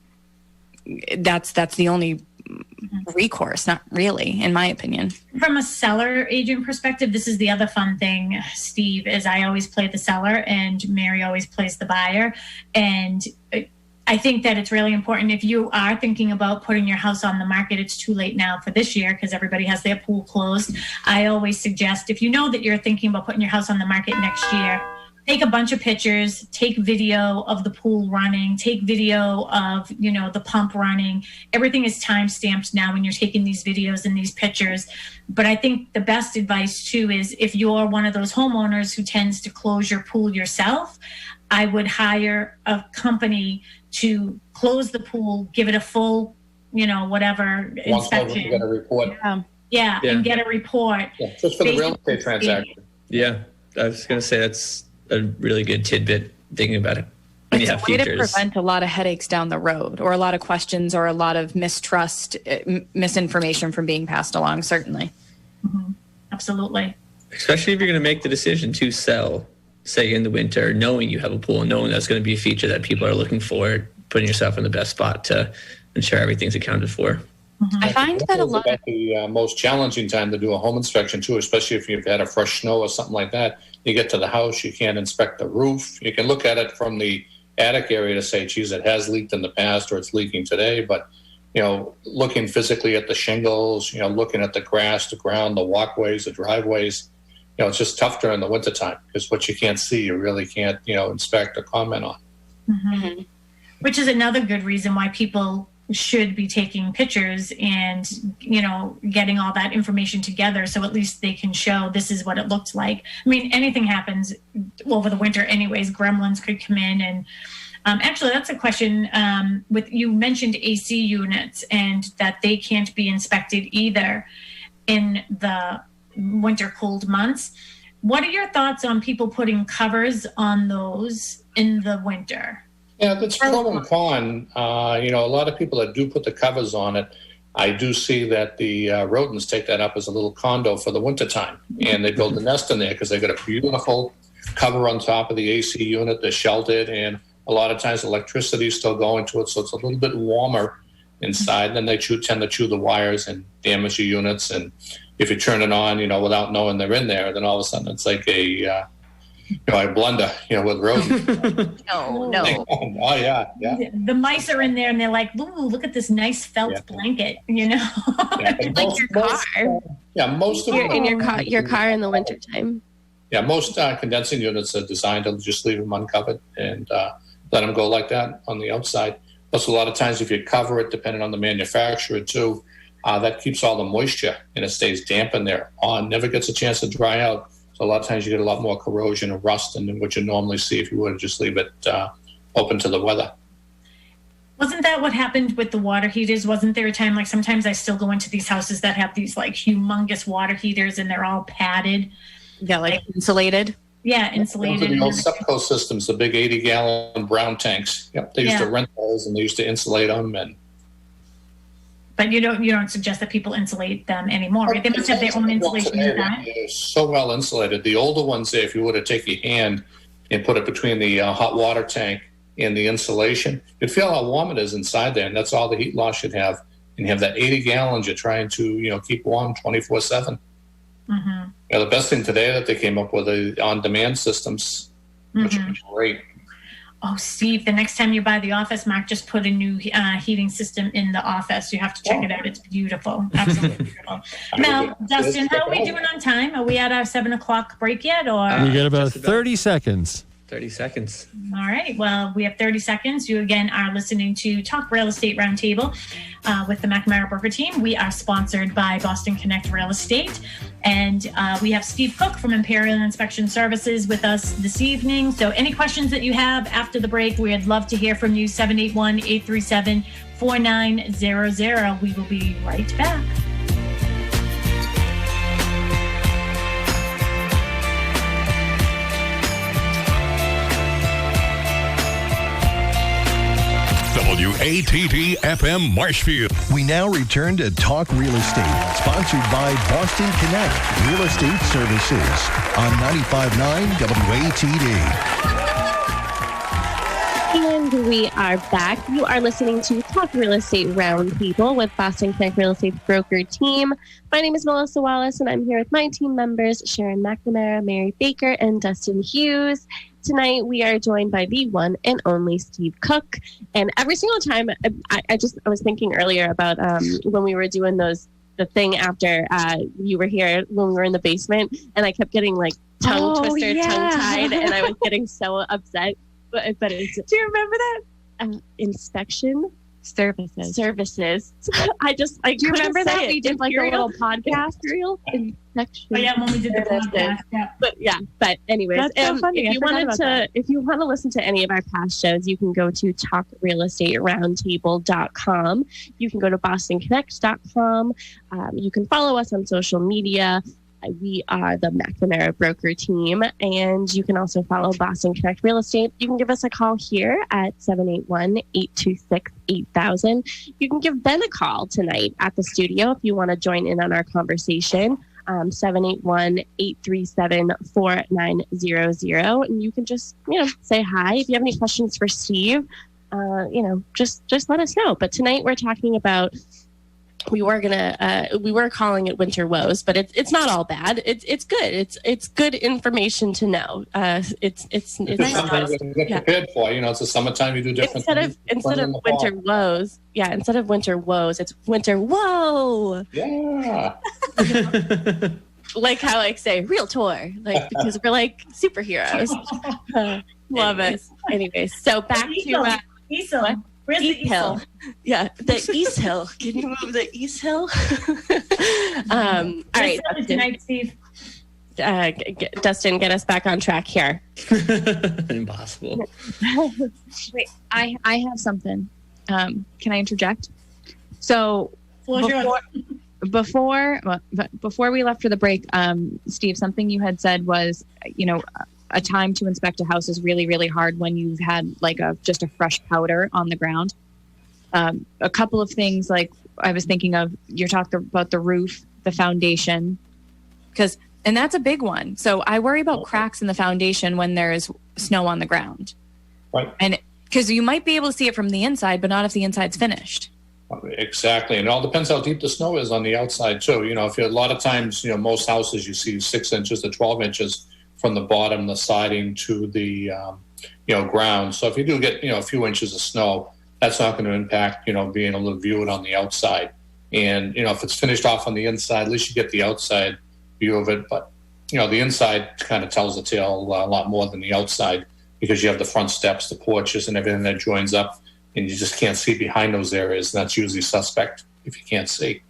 that's the only recourse, not really, in my opinion. From a seller agent perspective, this is the other fun thing, Steve, is I always play the seller and Mary always plays the buyer. And I think that it's really important, if you are thinking about putting your house on the market, it's too late now for this year because everybody has their pool closed. I always suggest, if you know that you're thinking about putting your house on the market next year, take a bunch of pictures, take video of the pool running, take video of, the pump running. Everything is time stamped now when you're taking these videos and these pictures. But I think the best advice too is, if you're one of those homeowners who tends to close your pool yourself, I would hire a company to close the pool, give it a full, whatever inspection. Get a report. Yeah, and get a report. Yeah, just for the real estate transaction. Yeah, I was going to say that's a really good tidbit thinking about it. When you have It's a way to features. prevent a lot of headaches down the road, or a lot of questions, or a lot of mistrust, misinformation from being passed along, certainly. Mm-hmm. Absolutely. Especially if you're going to make the decision to sell, say in the winter, knowing you have a pool, knowing that's going to be a feature that people are looking for, putting yourself in the best spot to ensure everything's accounted for. Mm-hmm. I find that a lot of the most challenging time to do a home inspection too, especially if you've had a fresh snow or something like that. You get to the house, you can't inspect the roof. You can look at it from the attic area to say, geez, it has leaked in the past or it's leaking today. But, looking physically at the shingles, looking at the grass, the ground, the walkways, the driveways, it's just tough during the wintertime because what you can't see, you really can't, inspect or comment on. Mm-hmm. Which is another good reason why people should be taking pictures and, getting all that information together, so at least they can show this is what it looked like. I mean, anything happens over the winter anyways. Gremlins could come in. And actually, that's a question. You mentioned AC units and that they can't be inspected either in the winter cold months. What are your thoughts on people putting covers on those in the winter? Yeah, that's pro and con. A lot of people that do put the covers on it, I do see that the rodents take that up as a little condo for the wintertime. And they build a nest in there because they got a beautiful cover on top of the AC unit. They're sheltered, and a lot of times electricity is still going to it, so it's a little bit warmer inside. And then they tend to chew the wires and damage the units. And if you turn it on, without knowing they're in there, then all of a sudden it's like a blunder, with rodents. No. Oh, yeah. The mice are in there and they're like, ooh, look at this nice felt blanket, Yeah, like your car. Most of You're them, in your car in the wintertime. Yeah, most condensing units are designed to just leave them uncovered and let them go like that on the outside. Plus, a lot of times if you cover it, depending on the manufacturer too, that keeps all the moisture and it stays damp in there. Never gets a chance to dry out. So a lot of times you get a lot more corrosion and rust than what you normally see if you were to just leave it open to the weather. Wasn't that what happened with the water heaters? Wasn't there a time, like sometimes I still go into these houses that have these like humongous water heaters and they're all padded? Yeah, like insulated. Yeah, insulated. The old Sepco systems, the big 80-gallon brown tanks. Yep, they used to rent those and they used to insulate them. But you don't suggest that people insulate them anymore, right? They must have their own insulation inside. They're so well insulated. The older ones, if you were to take your hand and put it between the hot water tank and the insulation, you'd feel how warm it is inside there, and that's all the heat loss should have. And you have that 80 gallons you're trying to, keep warm 24/7. Mm-hmm. The best thing today that they came up with are on-demand systems, which is great. Oh, Steve, the next time you buy the office, Mark just put a new heating system in the office. You have to check it out. It's beautiful. Absolutely beautiful. Now, Dustin, how are we doing on time? Are we at our 7 o'clock break yet? Or We got about 30 seconds. 30 seconds. All right. Well, we have 30 seconds. You, again, are listening to Talk Real Estate Roundtable with the McNamara Broker Team. We are sponsored by Boston Connect Real Estate. And we have Steve Cook from Imperial Inspection Services with us this evening. So any questions that you have after the break, we'd love to hear from you. 781-837-4900. We will be right back. WATD FM Marshfield. We now return to Talk Real Estate, sponsored by Boston Connect Real Estate Services on 95.9 WATD. And we are back. You are listening to Talk Real Estate Roundtable with Boston Connect Real Estate Broker Team. My name is Melissa Wallace, and I'm here with my team members, Sharon McNamara, Mary Baker, and Dustin Hughes. Tonight, we are joined by the one and only Steve Cook. And every single time, I was thinking earlier about when we were doing the thing after you were here, when we were in the basement, and I kept getting like tongue-tied, and I was getting so upset. But it's, do you remember that? Inspection services. I do you remember that we did like a little podcast? Imperial inspection. Oh yeah, when we did the podcast. Yeah. But anyways, That's so funny. if you want to listen to any of our past shows, you can go to talkrealestateroundtable.com. You can go to bostonconnect.com. You can follow us on social media. We are the McNamara Broker Team, and you can also follow Boston Connect Real Estate. You can give us a call here at 781-826-8000. You can give Ben a call tonight at the studio if you want to join in on our conversation, 781-837-4900. And you can just, say hi. If you have any questions for Steve, just let us know. But tonight we're talking about, we were calling it winter woes, but it's not all bad. It's good. It's good information to know. It's nice something to get prepared for. It's the summertime. You do different instead of winter woes. Yeah, instead of winter woes, it's winter whoa. Yeah. Like how I say realtor, because we're like superheroes. Love it. Anyways, so back to Easel. Where's the East Hill? Yeah, the East Hill. Can you move the East Hill? All right, tonight, Steve. Dustin, get us back on track here. Impossible. Wait, I have something. Can I interject? So before we left for the break, Steve, something you had said was, a time to inspect a house is really, really hard when you've had just a fresh powder on the ground. A couple of things I was thinking of, you're talking about the roof, the foundation, and that's a big one. So I worry about cracks in the foundation when there's snow on the ground. Right. And because you might be able to see it from the inside, but not if the inside's finished. Exactly. And it all depends how deep the snow is on the outside too. If a lot of times, most houses you see 6 inches to 12 inches from the bottom, the siding to the, ground. So if you do get, a few inches of snow, that's not going to impact, being able to view it on the outside. And, if it's finished off on the inside, at least you get the outside view of it. But, the inside kind of tells the tale a lot more than the outside, because you have the front steps, the porches, and everything that joins up, and you just can't see behind those areas. And that's usually suspect if you can't see.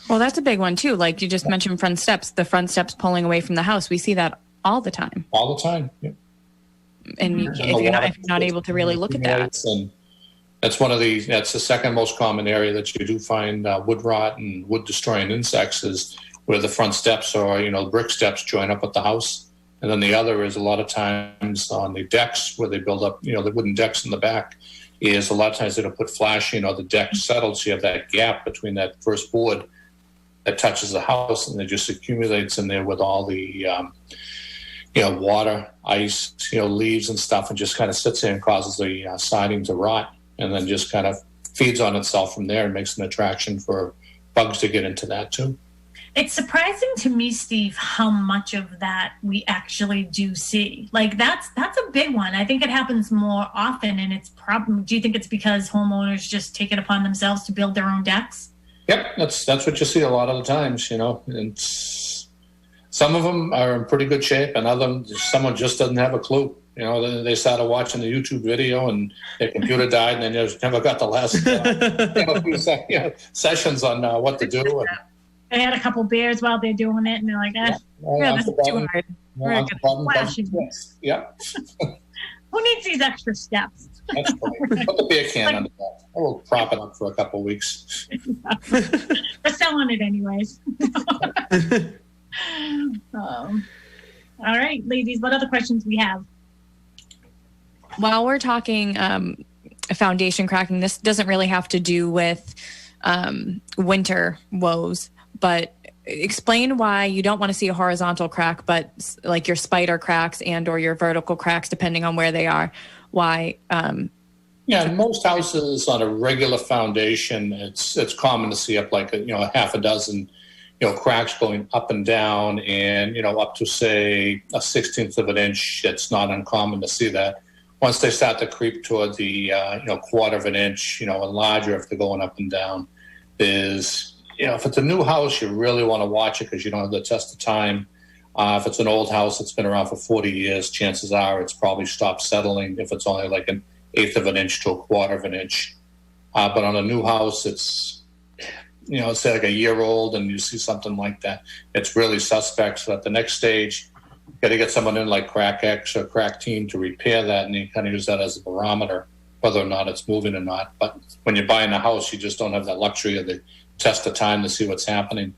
Well, that's a big one too. Like you just mentioned front steps, the front steps pulling away from the house. We see that all the time. All the time, yeah. And if you're not able to really look at that. And that's that's the second most common area that you do find wood rot and wood destroying insects, is where the front steps or, brick steps join up with the house. And then the other is a lot of times on the decks where they build up, the wooden decks in the back, is a lot of times they'll put flashing, the deck settled, so you have that gap between that first board that touches the house, and it just accumulates in there with all the water, ice, leaves and stuff, and just kind of sits there and causes the siding to rot, and then just kind of feeds on itself from there and makes an attraction for bugs to get into that too. It's surprising to me, Steve, how much of that we actually do see. Like that's a big one. I think it happens more often, and it's problem. Do you think it's because homeowners just take it upon themselves to build their own decks? Yep, that's what you see a lot of the times, and some of them are in pretty good shape, and someone just doesn't have a clue. They started watching the YouTube video, and their computer died, and they just never got the last few sessions on what to do. They had a couple beers while they're doing it, and they're like, this is too hard. We're going to flash it. Yeah. Who needs these extra steps? That's funny. Put the beer can under that. We'll prop it up for a couple of weeks. We're selling it anyways. All right, ladies, what other questions we have? While we're talking foundation cracking, this doesn't really have to do with winter woes, but explain why you don't want to see a horizontal crack, but like your spider cracks and or your vertical cracks, depending on where they are. Why? In most houses on a regular foundation, it's common to see up like a half a dozen cracks going up and down, and up to say a 1/16 of an inch. It's not uncommon to see that. Once they start to creep toward the 1/4 of an inch, and larger if they're going up and down, is if it's a new house, you really want to watch it because you don't have the test of time. If it's an old house that's been around for 40 years, chances are it's probably stopped settling if it's only like an 1/8 of an inch to a 1/4 of an inch. But on a new house, it's say like a year old, and you see something like that, it's really suspect. So at the next stage, you got to get someone in like Crack X or Crack Team to repair that, and you kind of use that as a barometer, whether or not it's moving or not. But when you're buying a house, you just don't have that luxury of the test of time to see what's happening.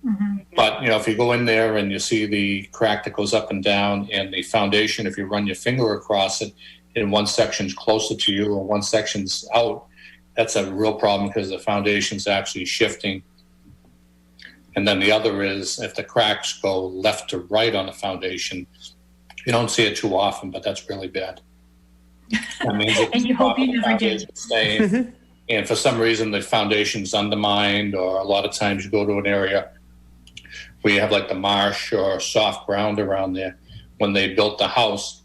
Mm-hmm. But, if you go in there and you see the crack that goes up and down, and the foundation, if you run your finger across it, and one section's closer to you or one section's out, that's a real problem because the foundation's actually shifting. And then the other is if the cracks go left to right on the foundation, you don't see it too often, but that's really bad. That means and you hope you never do. And for some reason, the foundation's undermined, or a lot of times you go to an area where you have like the marsh or soft ground around there. When they built the house,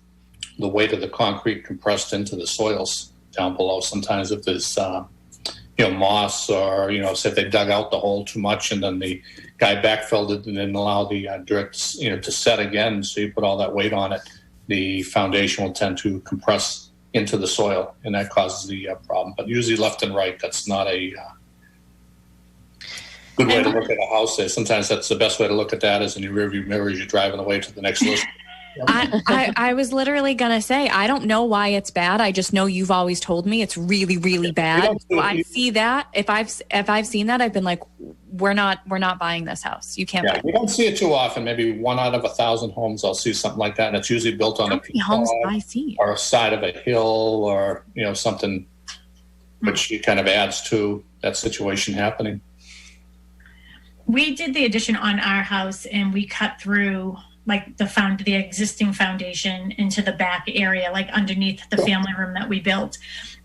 the weight of the concrete compressed into the soils down below. Sometimes if there's, moss, or, say they dug out the hole too much and then the guy backfilled it and didn't allow the dirt, to set again. So you put all that weight on it, the foundation will tend to compress into the soil, and that causes the problem. But usually left and right, that's not a good way to look at a house. Sometimes that's the best way to look at that is in your rearview mirror as you're driving away to the next list. I was literally going to say, I don't know why it's bad. I just know you've always told me it's really, really bad. So I see that. If I've seen that, I've been like, we're not buying this house. You can't. Yeah, we don't see it too often. Maybe 1 out of 1,000 homes I'll see something like that, and it's usually built on or a side of a hill, or something which kind of adds to that situation happening. We did the addition on our house, and we cut through like the existing foundation into the back area, like underneath the family room that we built.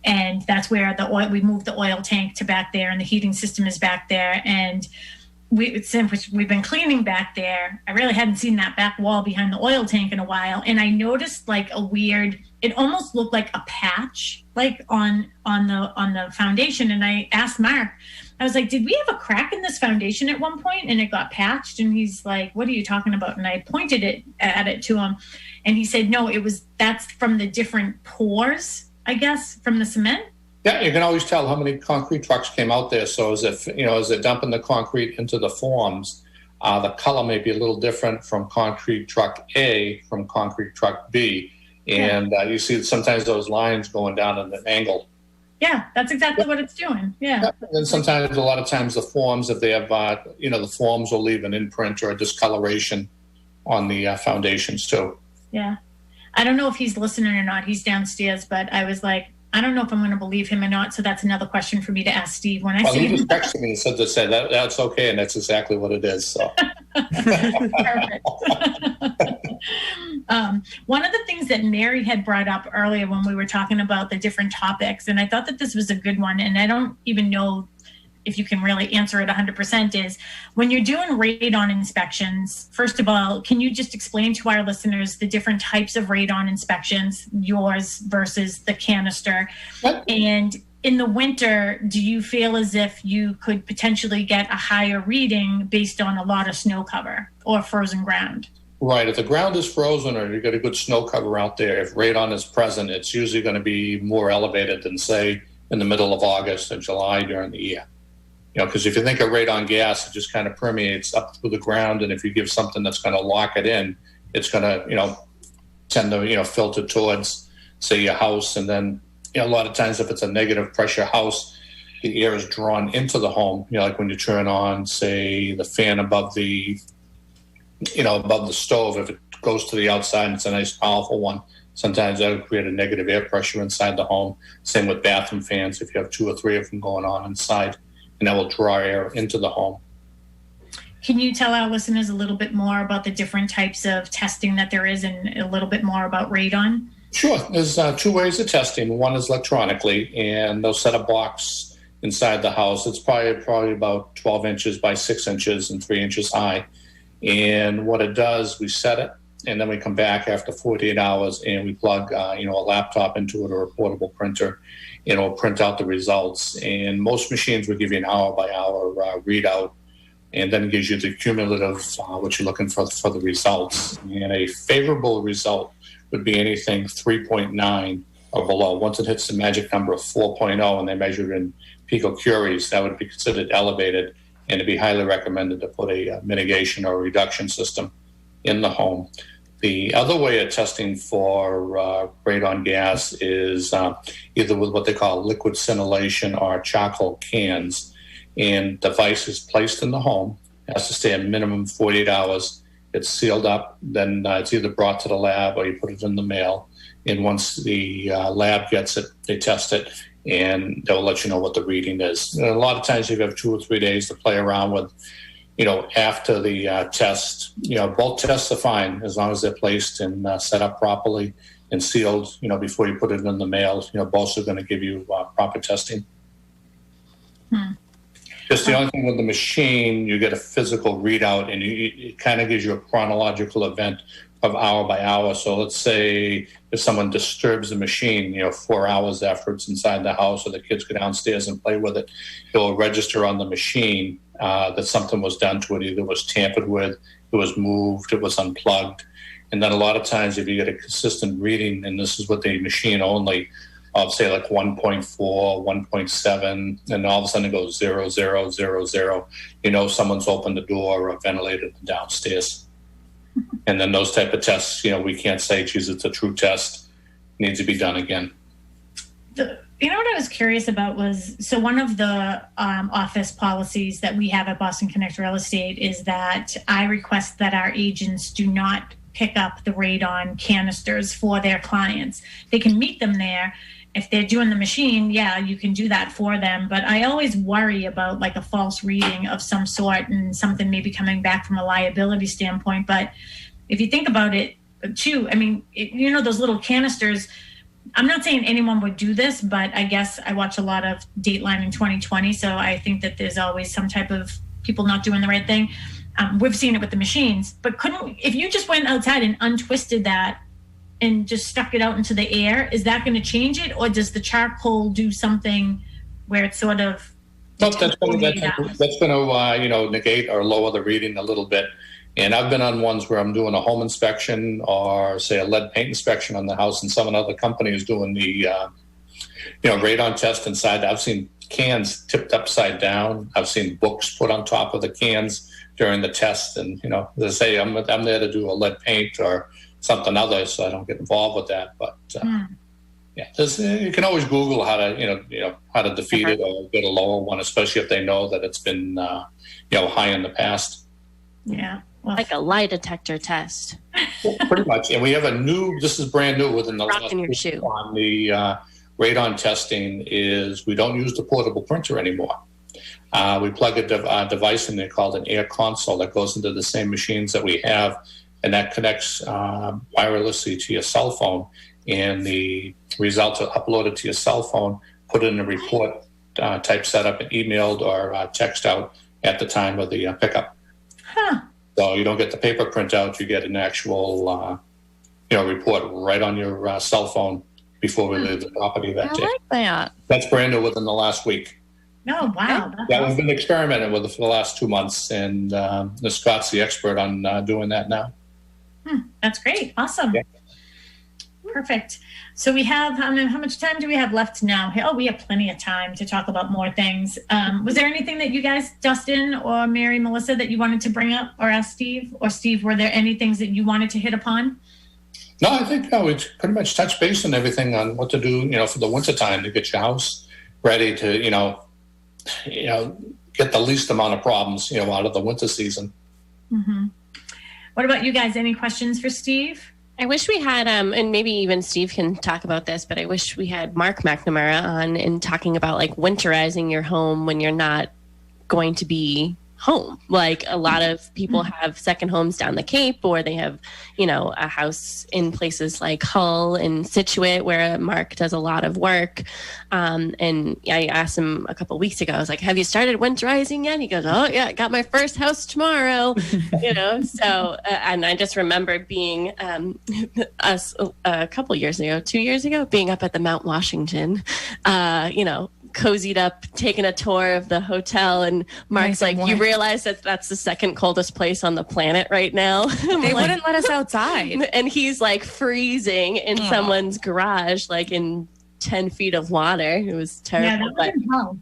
And that's where we moved the oil tank to back there, and the heating system is back there. And we've been cleaning back there. I really hadn't seen that back wall behind the oil tank in a while. And I noticed like it almost looked like a patch, like on the foundation. And I asked Mark, I was like, did we have a crack in this foundation at one point and it got patched? And he's like, what are you talking about? And I pointed at it to him, and he said, no, that's from the different pores, I guess, from the cement. Yeah, you can always tell how many concrete trucks came out there. So as they're dumping the concrete into the forms, the color may be a little different from concrete truck A from concrete truck B. And you see sometimes those lines going down at an angle. Yeah, that's exactly what it's doing. Yeah. And sometimes, a lot of times, the forms, if they have, the forms will leave an imprint or a discoloration on the foundations too. Yeah. I don't know if he's listening or not. He's downstairs, but I was like, I don't know if I'm going to believe him or not. So that's another question for me to ask Steve when I Well, see he him. just texted me and said that's okay, and that's exactly what it is. So. Perfect. One of the things that Mary had brought up earlier when we were talking about the different topics, and I thought that this was a good one, and I don't even know if you can really answer it 100%, is when you're doing radon inspections, first of all, can you just explain to our listeners the different types of radon inspections, yours versus the canister? Yep. And in the winter, do you feel as if you could potentially get a higher reading based on a lot of snow cover or frozen ground? Right. If the ground is frozen or you got a good snow cover out there, if radon is present, it's usually going to be more elevated than, say, in the middle of August or July during the year. Because if you think of radon gas, it just kind of permeates up through the ground, and if you give something that's going to lock it in, it's going to, tend to, filter towards, say, your house. And then, a lot of times if it's a negative pressure house, the air is drawn into the home. Like when you turn on, say, the fan above the, above the stove, if it goes to the outside and it's a nice powerful one, sometimes that will create a negative air pressure inside the home. Same with bathroom fans, if you have 2 or 3 of them going on inside, and that will draw air into the home. Can you tell our listeners a little bit more about the different types of testing that there is and a little bit more about radon? Sure. There's 2 ways of testing. One is electronically, and they'll set a box inside the house. It's probably about 12 inches by 6 inches and 3 inches high. And what it does, we set it, and then we come back after 48 hours and we plug a laptop into it or a portable printer, and it'll print out the results. And most machines will give you an hour-by-hour readout, and then it gives you the cumulative, what you're looking for the results. And a favorable result would be anything 3.9 or below. Once it hits the magic number of 4.0 and they measure it in picocuries, that would be considered elevated, and it'd be highly recommended to put a mitigation or reduction system in the home. The other way of testing for radon gas is either with what they call liquid scintillation or charcoal cans. And device is placed in the home, has to stay a minimum 48 hours. It's sealed up, then it's either brought to the lab or you put it in the mail. And once the lab gets it, they test it, and they'll let you know what the reading is. And a lot of times you have 2 or 3 days to play around with. After the test, both tests are fine as long as they're placed and set up properly and sealed, before you put it in the mail. Both are going to give you proper testing. Just the only thing with the machine, you get a physical readout, and it kind of gives you a chronological event of hour by hour. So let's say if someone disturbs the machine, 4 hours after it's inside the house, or the kids go downstairs and play with it, it will register on the machine that something was done to it. Either it was tampered with, it was moved, it was unplugged. And then a lot of times if you get a consistent reading, and this is with the machine only, of say like 1.4, 1.7, and all of a sudden it goes 0, 0, 0, 0, someone's opened the door or ventilated downstairs. And then those type of tests, we can't say, geez, it's a true test. It needs to be done again. What I was curious about was, so one of the office policies that we have at Boston Connect Real Estate is that I request that our agents do not pick up the radon canisters for their clients. They can meet them there. If they're doing the machine, yeah, you can do that for them. But I always worry about like a false reading of some sort and something maybe coming back from a liability standpoint. But if you think about it too, I mean, those little canisters, I'm not saying anyone would do this, but I guess I watch a lot of Dateline in 2020. So I think that there's always some type of people not doing the right thing. We've seen it with the machines, but if you just went outside and untwisted that and just stuck it out into the air, is that going to change it? Or does the charcoal do something where it's sort of... That's going to, negate or lower the reading a little bit. And I've been on ones where I'm doing a home inspection or say a lead paint inspection on the house, and some other company is doing the, radon test inside. I've seen cans tipped upside down. I've seen books put on top of the cans during the test. And, they say I'm there to do a lead paint or something other, so I don't get involved with that. But you can always Google how to, how to defeat it or get a lower one, especially if they know that it's been, high in the past. Yeah. Well, like a lie detector test. Pretty much. And we have this is brand new within the Rock in your shoe. on the Radon testing is we don't use the portable printer anymore. We plug a device in there called an air console that goes into the same machines that we have, and that connects wirelessly to your cell phone, and the results are uploaded to your cell phone, put in a report type setup, and emailed or text out at the time of the pickup. Huh. So you don't get the paper printout, you get an actual report right on your cell phone before we leave the property that day. I like that. That's brand new within the last week. Oh, wow. That's Yeah, we've awesome. been experimenting with it for the last 2 months, and Scott's the expert on doing that now. That's great. Awesome. Yeah. Perfect. So we have, how much time do we have left now? Oh, we have plenty of time to talk about more things. Was there anything that you guys, Dustin or Mary, Melissa, that you wanted to bring up or ask Steve? Or Steve, were there any things that you wanted to hit upon? No, I think we pretty much touched base on everything on what to do, for the winter time to get your house ready to, get the least amount of problems, out of the winter season. Mm-hmm. What about you guys? Any questions for Steve? I wish we had, and maybe even Steve can talk about this, but I wish we had Mark McNamara on and talking about like winterizing your home when you're not going to be home. Like a lot of people have second homes down the Cape, or they have, a house in places like Hull and Situate where Mark does a lot of work. And I asked him a couple of weeks ago, I was like, have you started winterizing yet? He goes, oh yeah, I got my first house tomorrow, so, and I just remember being us a couple years ago, 2 years ago, being up at the Mount Washington, cozied up, taking a tour of the hotel, and Mark's like, you realize that that's the second coldest place on the planet right now? They wouldn't let us outside. And he's like freezing in someone's garage, like in 10 feet of water. It was terrible. Yeah, that was hell.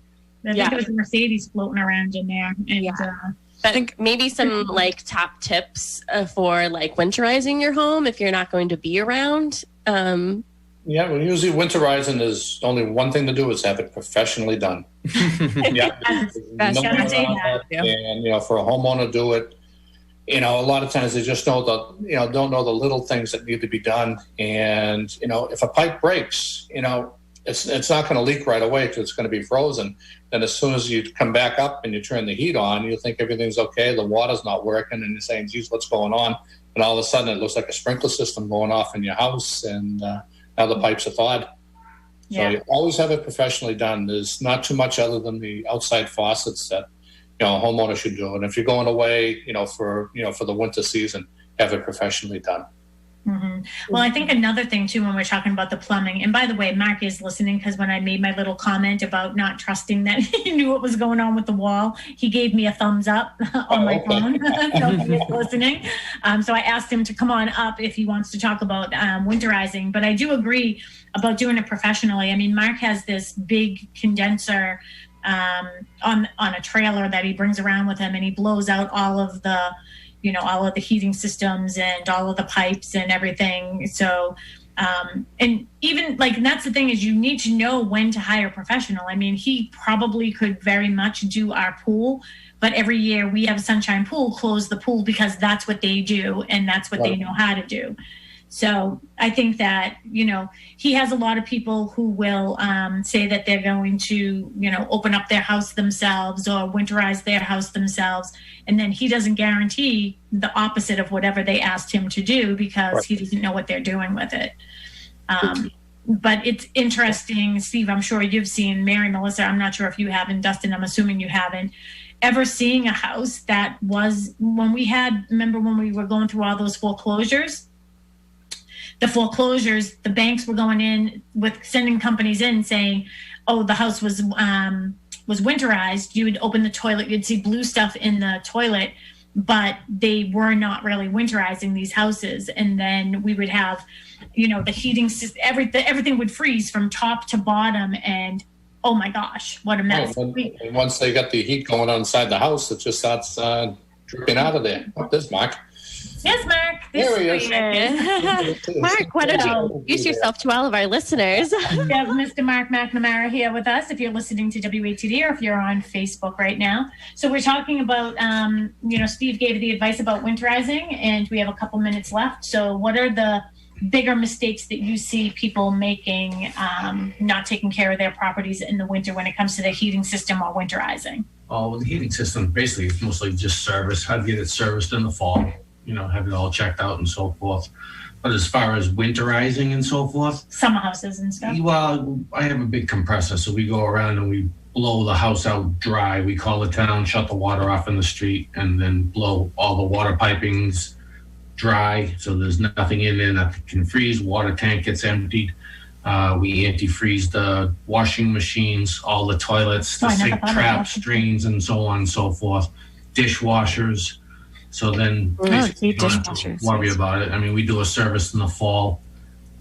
I think it was a Mercedes floating around in there. And, I think maybe some like top tips for like winterizing your home if you're not going to be around. Yeah, well, usually winterizing is only one thing to do is have it professionally done. Yeah. And, for a homeowner to do it, a lot of times they just don't know the little things that need to be done. And, if a pipe breaks, it's not going to leak right away because it's going to be frozen. Then as soon as you come back up and you turn the heat on, you think everything's okay, the water's not working, and you're saying, geez, what's going on? And all of a sudden it looks like a sprinkler system going off in your house, and now the pipes are thawed. So you always have it professionally done. There's not too much other than the outside faucets that a homeowner should do. And if you're going away, for the winter season, have it professionally done. Mm-hmm. Well, I think another thing too, when we're talking about the plumbing, and by the way, Mark is listening, because when I made my little comment about not trusting that he knew what was going on with the wall, he gave me a thumbs up on my phone. So he is listening. So I asked him to come on up if he wants to talk about winterizing. But I do agree about doing it professionally. I mean, Mark has this big condenser on a trailer that he brings around with him, and he blows out all of the all of the heating systems and all of the pipes and everything. So, and even and that's the thing, is you need to know when to hire a professional. I mean, he probably could very much do our pool, but every year we have a sunshine pool, close the pool, because that's what they do. And that's what they know how to do. So I think that, he has a lot of people who will say that they're going to, open up their house themselves or winterize their house themselves. And then he doesn't guarantee the opposite of whatever they asked him to do, because he doesn't know what they're doing with it. But it's interesting, Steve, I'm sure you've seen, Mary, Melissa, I'm not sure if you haven't, Dustin, I'm assuming you haven't, ever seeing a house that was, remember when we were going through all those foreclosures? The foreclosures, the banks were going in with sending companies in saying, oh, the house was winterized. You would open the toilet, you'd see blue stuff in the toilet, but they were not really winterizing these houses. And then we would have, the heating system, everything would freeze from top to bottom. And oh my gosh, what a mess. And once they got the heat going on inside the house, it just starts dripping out of there. What is Mark? Yes, Mark. There he is. Mark, why don't you introduce yourself to all of our listeners? We have Mr. Mark McNamara here with us, if you're listening to WATD or if you're on Facebook right now. So we're talking about, Steve gave the advice about winterizing, and we have a couple minutes left. So what are the bigger mistakes that you see people making, not taking care of their properties in the winter when it comes to the heating system or winterizing? Oh, well, the heating system basically is mostly just service. How to get it serviced in the fall, have it all checked out and so forth. But as far as winterizing and so forth, Summer houses and stuff. well, I have a big compressor, so we go around and we blow the house out dry. We call the town, shut the water off in the street, and then blow all the water pipings dry, so there's nothing in there that can freeze. Water tank gets emptied. We antifreeze the washing machines, all the toilets, the sink traps, drains, and so on and so forth. Dishwashers. So then basically you don't have to worry about it. I mean, we do a service in the fall,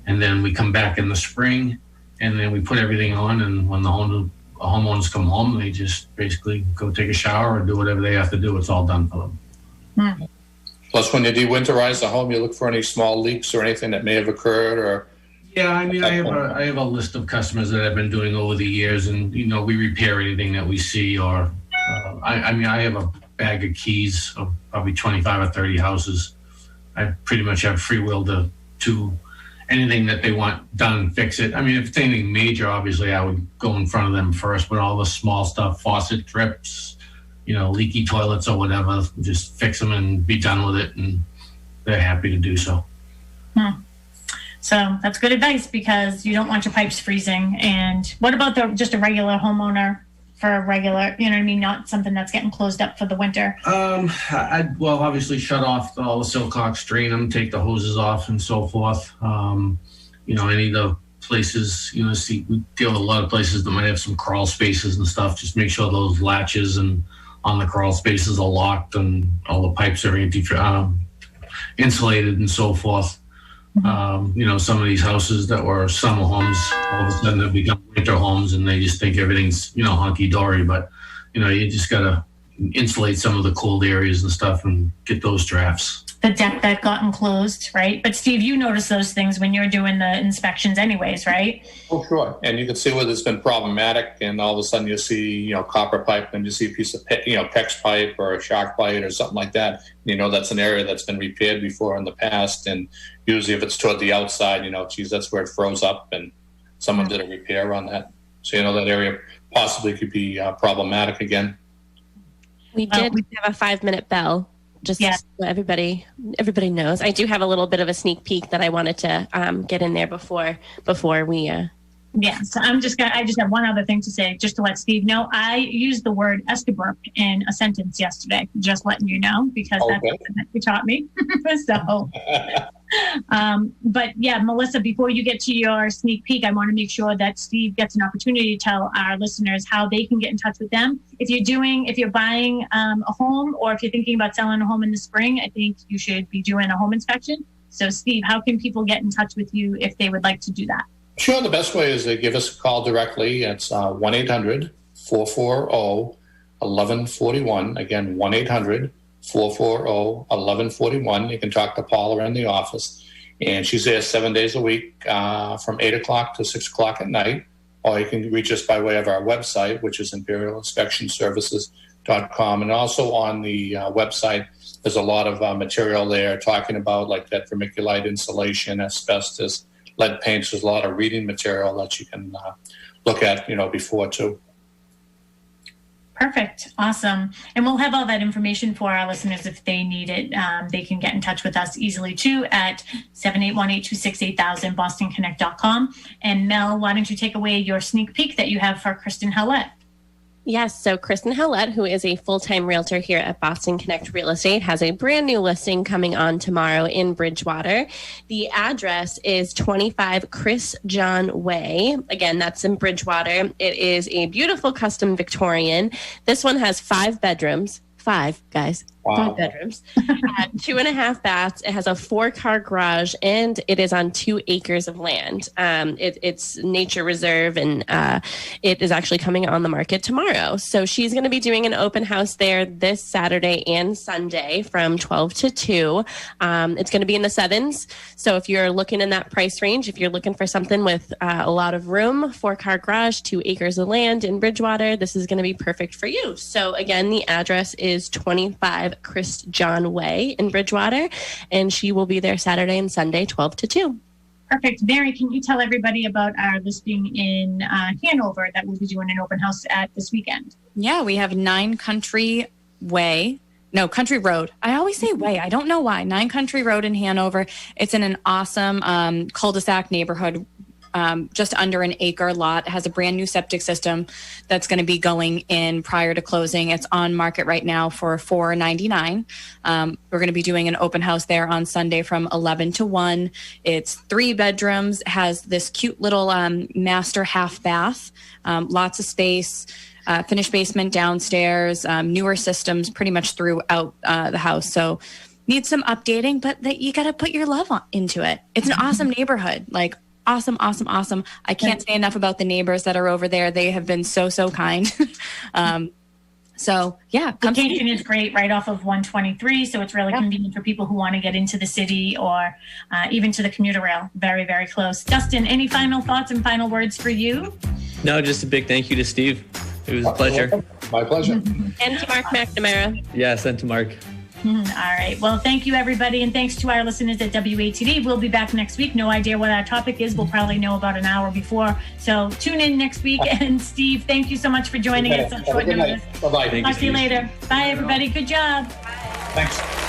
and then we come back in the spring, and then we put everything on, and when the homeowners come home, they just basically go take a shower or do whatever they have to do. It's all done for them. Plus, when you de-winterize the home, you look for any small leaks or anything that may have occurred, or yeah, I mean, I have a list of customers that I've been doing over the years, and we repair anything that we see. Or I have a bag of keys of probably 25 or 30 houses. I pretty much have free will to anything that they want done, fix it. I mean, if it's anything major, obviously I would go in front of them first. But all the small stuff, faucet drips, leaky toilets or whatever, just fix them and be done with it, and they're happy to do so. So that's good advice, because you don't want your pipes freezing. And what about just a regular homeowner for a regular, not something that's getting closed up for the winter? I'd obviously shut off all the silcox, drain them, take the hoses off and so forth. Any of the places, we deal with a lot of places that might have some crawl spaces and stuff. Just make sure those latches and on the crawl spaces are locked and all the pipes are insulated and so forth. Some of these houses that were summer homes, all of a sudden they become winter homes, and they just think everything's, hunky-dory. But, you just got to insulate some of the cold areas and stuff and get those drafts. The deck that got enclosed, right? But Steve, you notice those things when you're doing the inspections anyways, right? Oh, sure. And you can see where it's been problematic, and all of a sudden you see, copper pipe, and you see a piece of, PEX pipe or a shark bite or something like that. That's an area that's been repaired before in the past. And usually if it's toward the outside, that's where it froze up and someone did a repair on that. So, that area possibly could be problematic again. We did have a 5-minute bell. Just so everybody knows. I do have a little bit of a sneak peek that I wanted to get in there before we. So I just have one other thing to say, just to let Steve know. I used the word Estabrook in a sentence yesterday, just letting you know, because that's something that he taught me. So, but yeah, Melissa, before you get to your sneak peek, I want to make sure that Steve gets an opportunity to tell our listeners how they can get in touch with them. If you're buying a home, or if you're thinking about selling a home in the spring, I think you should be doing a home inspection. So Steve, how can people get in touch with you if they would like to do that? Sure. The best way is to give us a call directly. It's 1-800-440-1141. Again, 1-800-440-1141. You can talk to Paula in the office, and she's there 7 days a week from 8 o'clock to 6 o'clock at night. Or you can reach us by way of our website, which is imperialinspectionservices.com. And also on the website, there's a lot of material there talking about like that vermiculite insulation, asbestos, lead paints. There's a lot of reading material that you can look at, before too. Perfect. Awesome. And we'll have all that information for our listeners if they need it. They can get in touch with us easily too at 781-826-8000, bostonconnect.com. And Mel, why don't you take away your sneak peek that you have for Kristen Howlett? Yes, so Kristen Howlett, who is a full-time realtor here at Boston Connect Real Estate, has a brand new listing coming on tomorrow in Bridgewater. The address is 25 Chris John Way. Again, that's in Bridgewater. It is a beautiful custom Victorian. This one has 5 bedrooms. 5, guys. Wow. 5 bedrooms. 2.5 baths. It has a 4-car garage, and it is on 2 acres of land. It's nature reserve, and it is actually coming on the market tomorrow. So she's going to be doing an open house there this Saturday and Sunday from 12 to 2. It's going to be in the 7s. So if you're looking in that price range, if you're looking for something with a lot of room, 4-car garage, 2 acres of land in Bridgewater, this is going to be perfect for you. So again, the address is 25 Chris John Way in Bridgewater, and she will be there Saturday and Sunday, 12 to 2. Perfect. Mary, can you tell everybody about our listing in Hanover that we'll be doing an open house at this weekend? Yeah, we have Country Road. I always say way. I don't know why. 9 Country Road in Hanover. It's in an awesome cul-de-sac neighborhood, just under an acre lot. It has a brand new septic system that's going to be going in prior to closing. It's on market right now for $499. We're going to be doing an open house there on Sunday from 11 to 1. It's 3 bedrooms, has this cute little master half bath, lots of space. Finished basement downstairs, newer systems pretty much throughout the house. So needs some updating, but you got to put your love into it. It's an awesome neighborhood, like awesome. I can't say enough about the neighbors that are over there. They have been so kind. So yeah, location is great, right off of 123. So it's really convenient for people who want to get into the city or even to the commuter rail. Very, very close. Dustin, any final thoughts and final words for you? No, just a big thank you to Steve. It was a pleasure. My pleasure. And to Mark McNamara. Yes, and to Mark. All right. Well, thank you, everybody. And thanks to our listeners at WATD. We'll be back next week. No idea what our topic is. We'll probably know about an hour before. So tune in next week. And Steve, thank you so much for joining us on short notice. Bye-bye. Talk to you later. Bye, everybody. Good job. Thanks.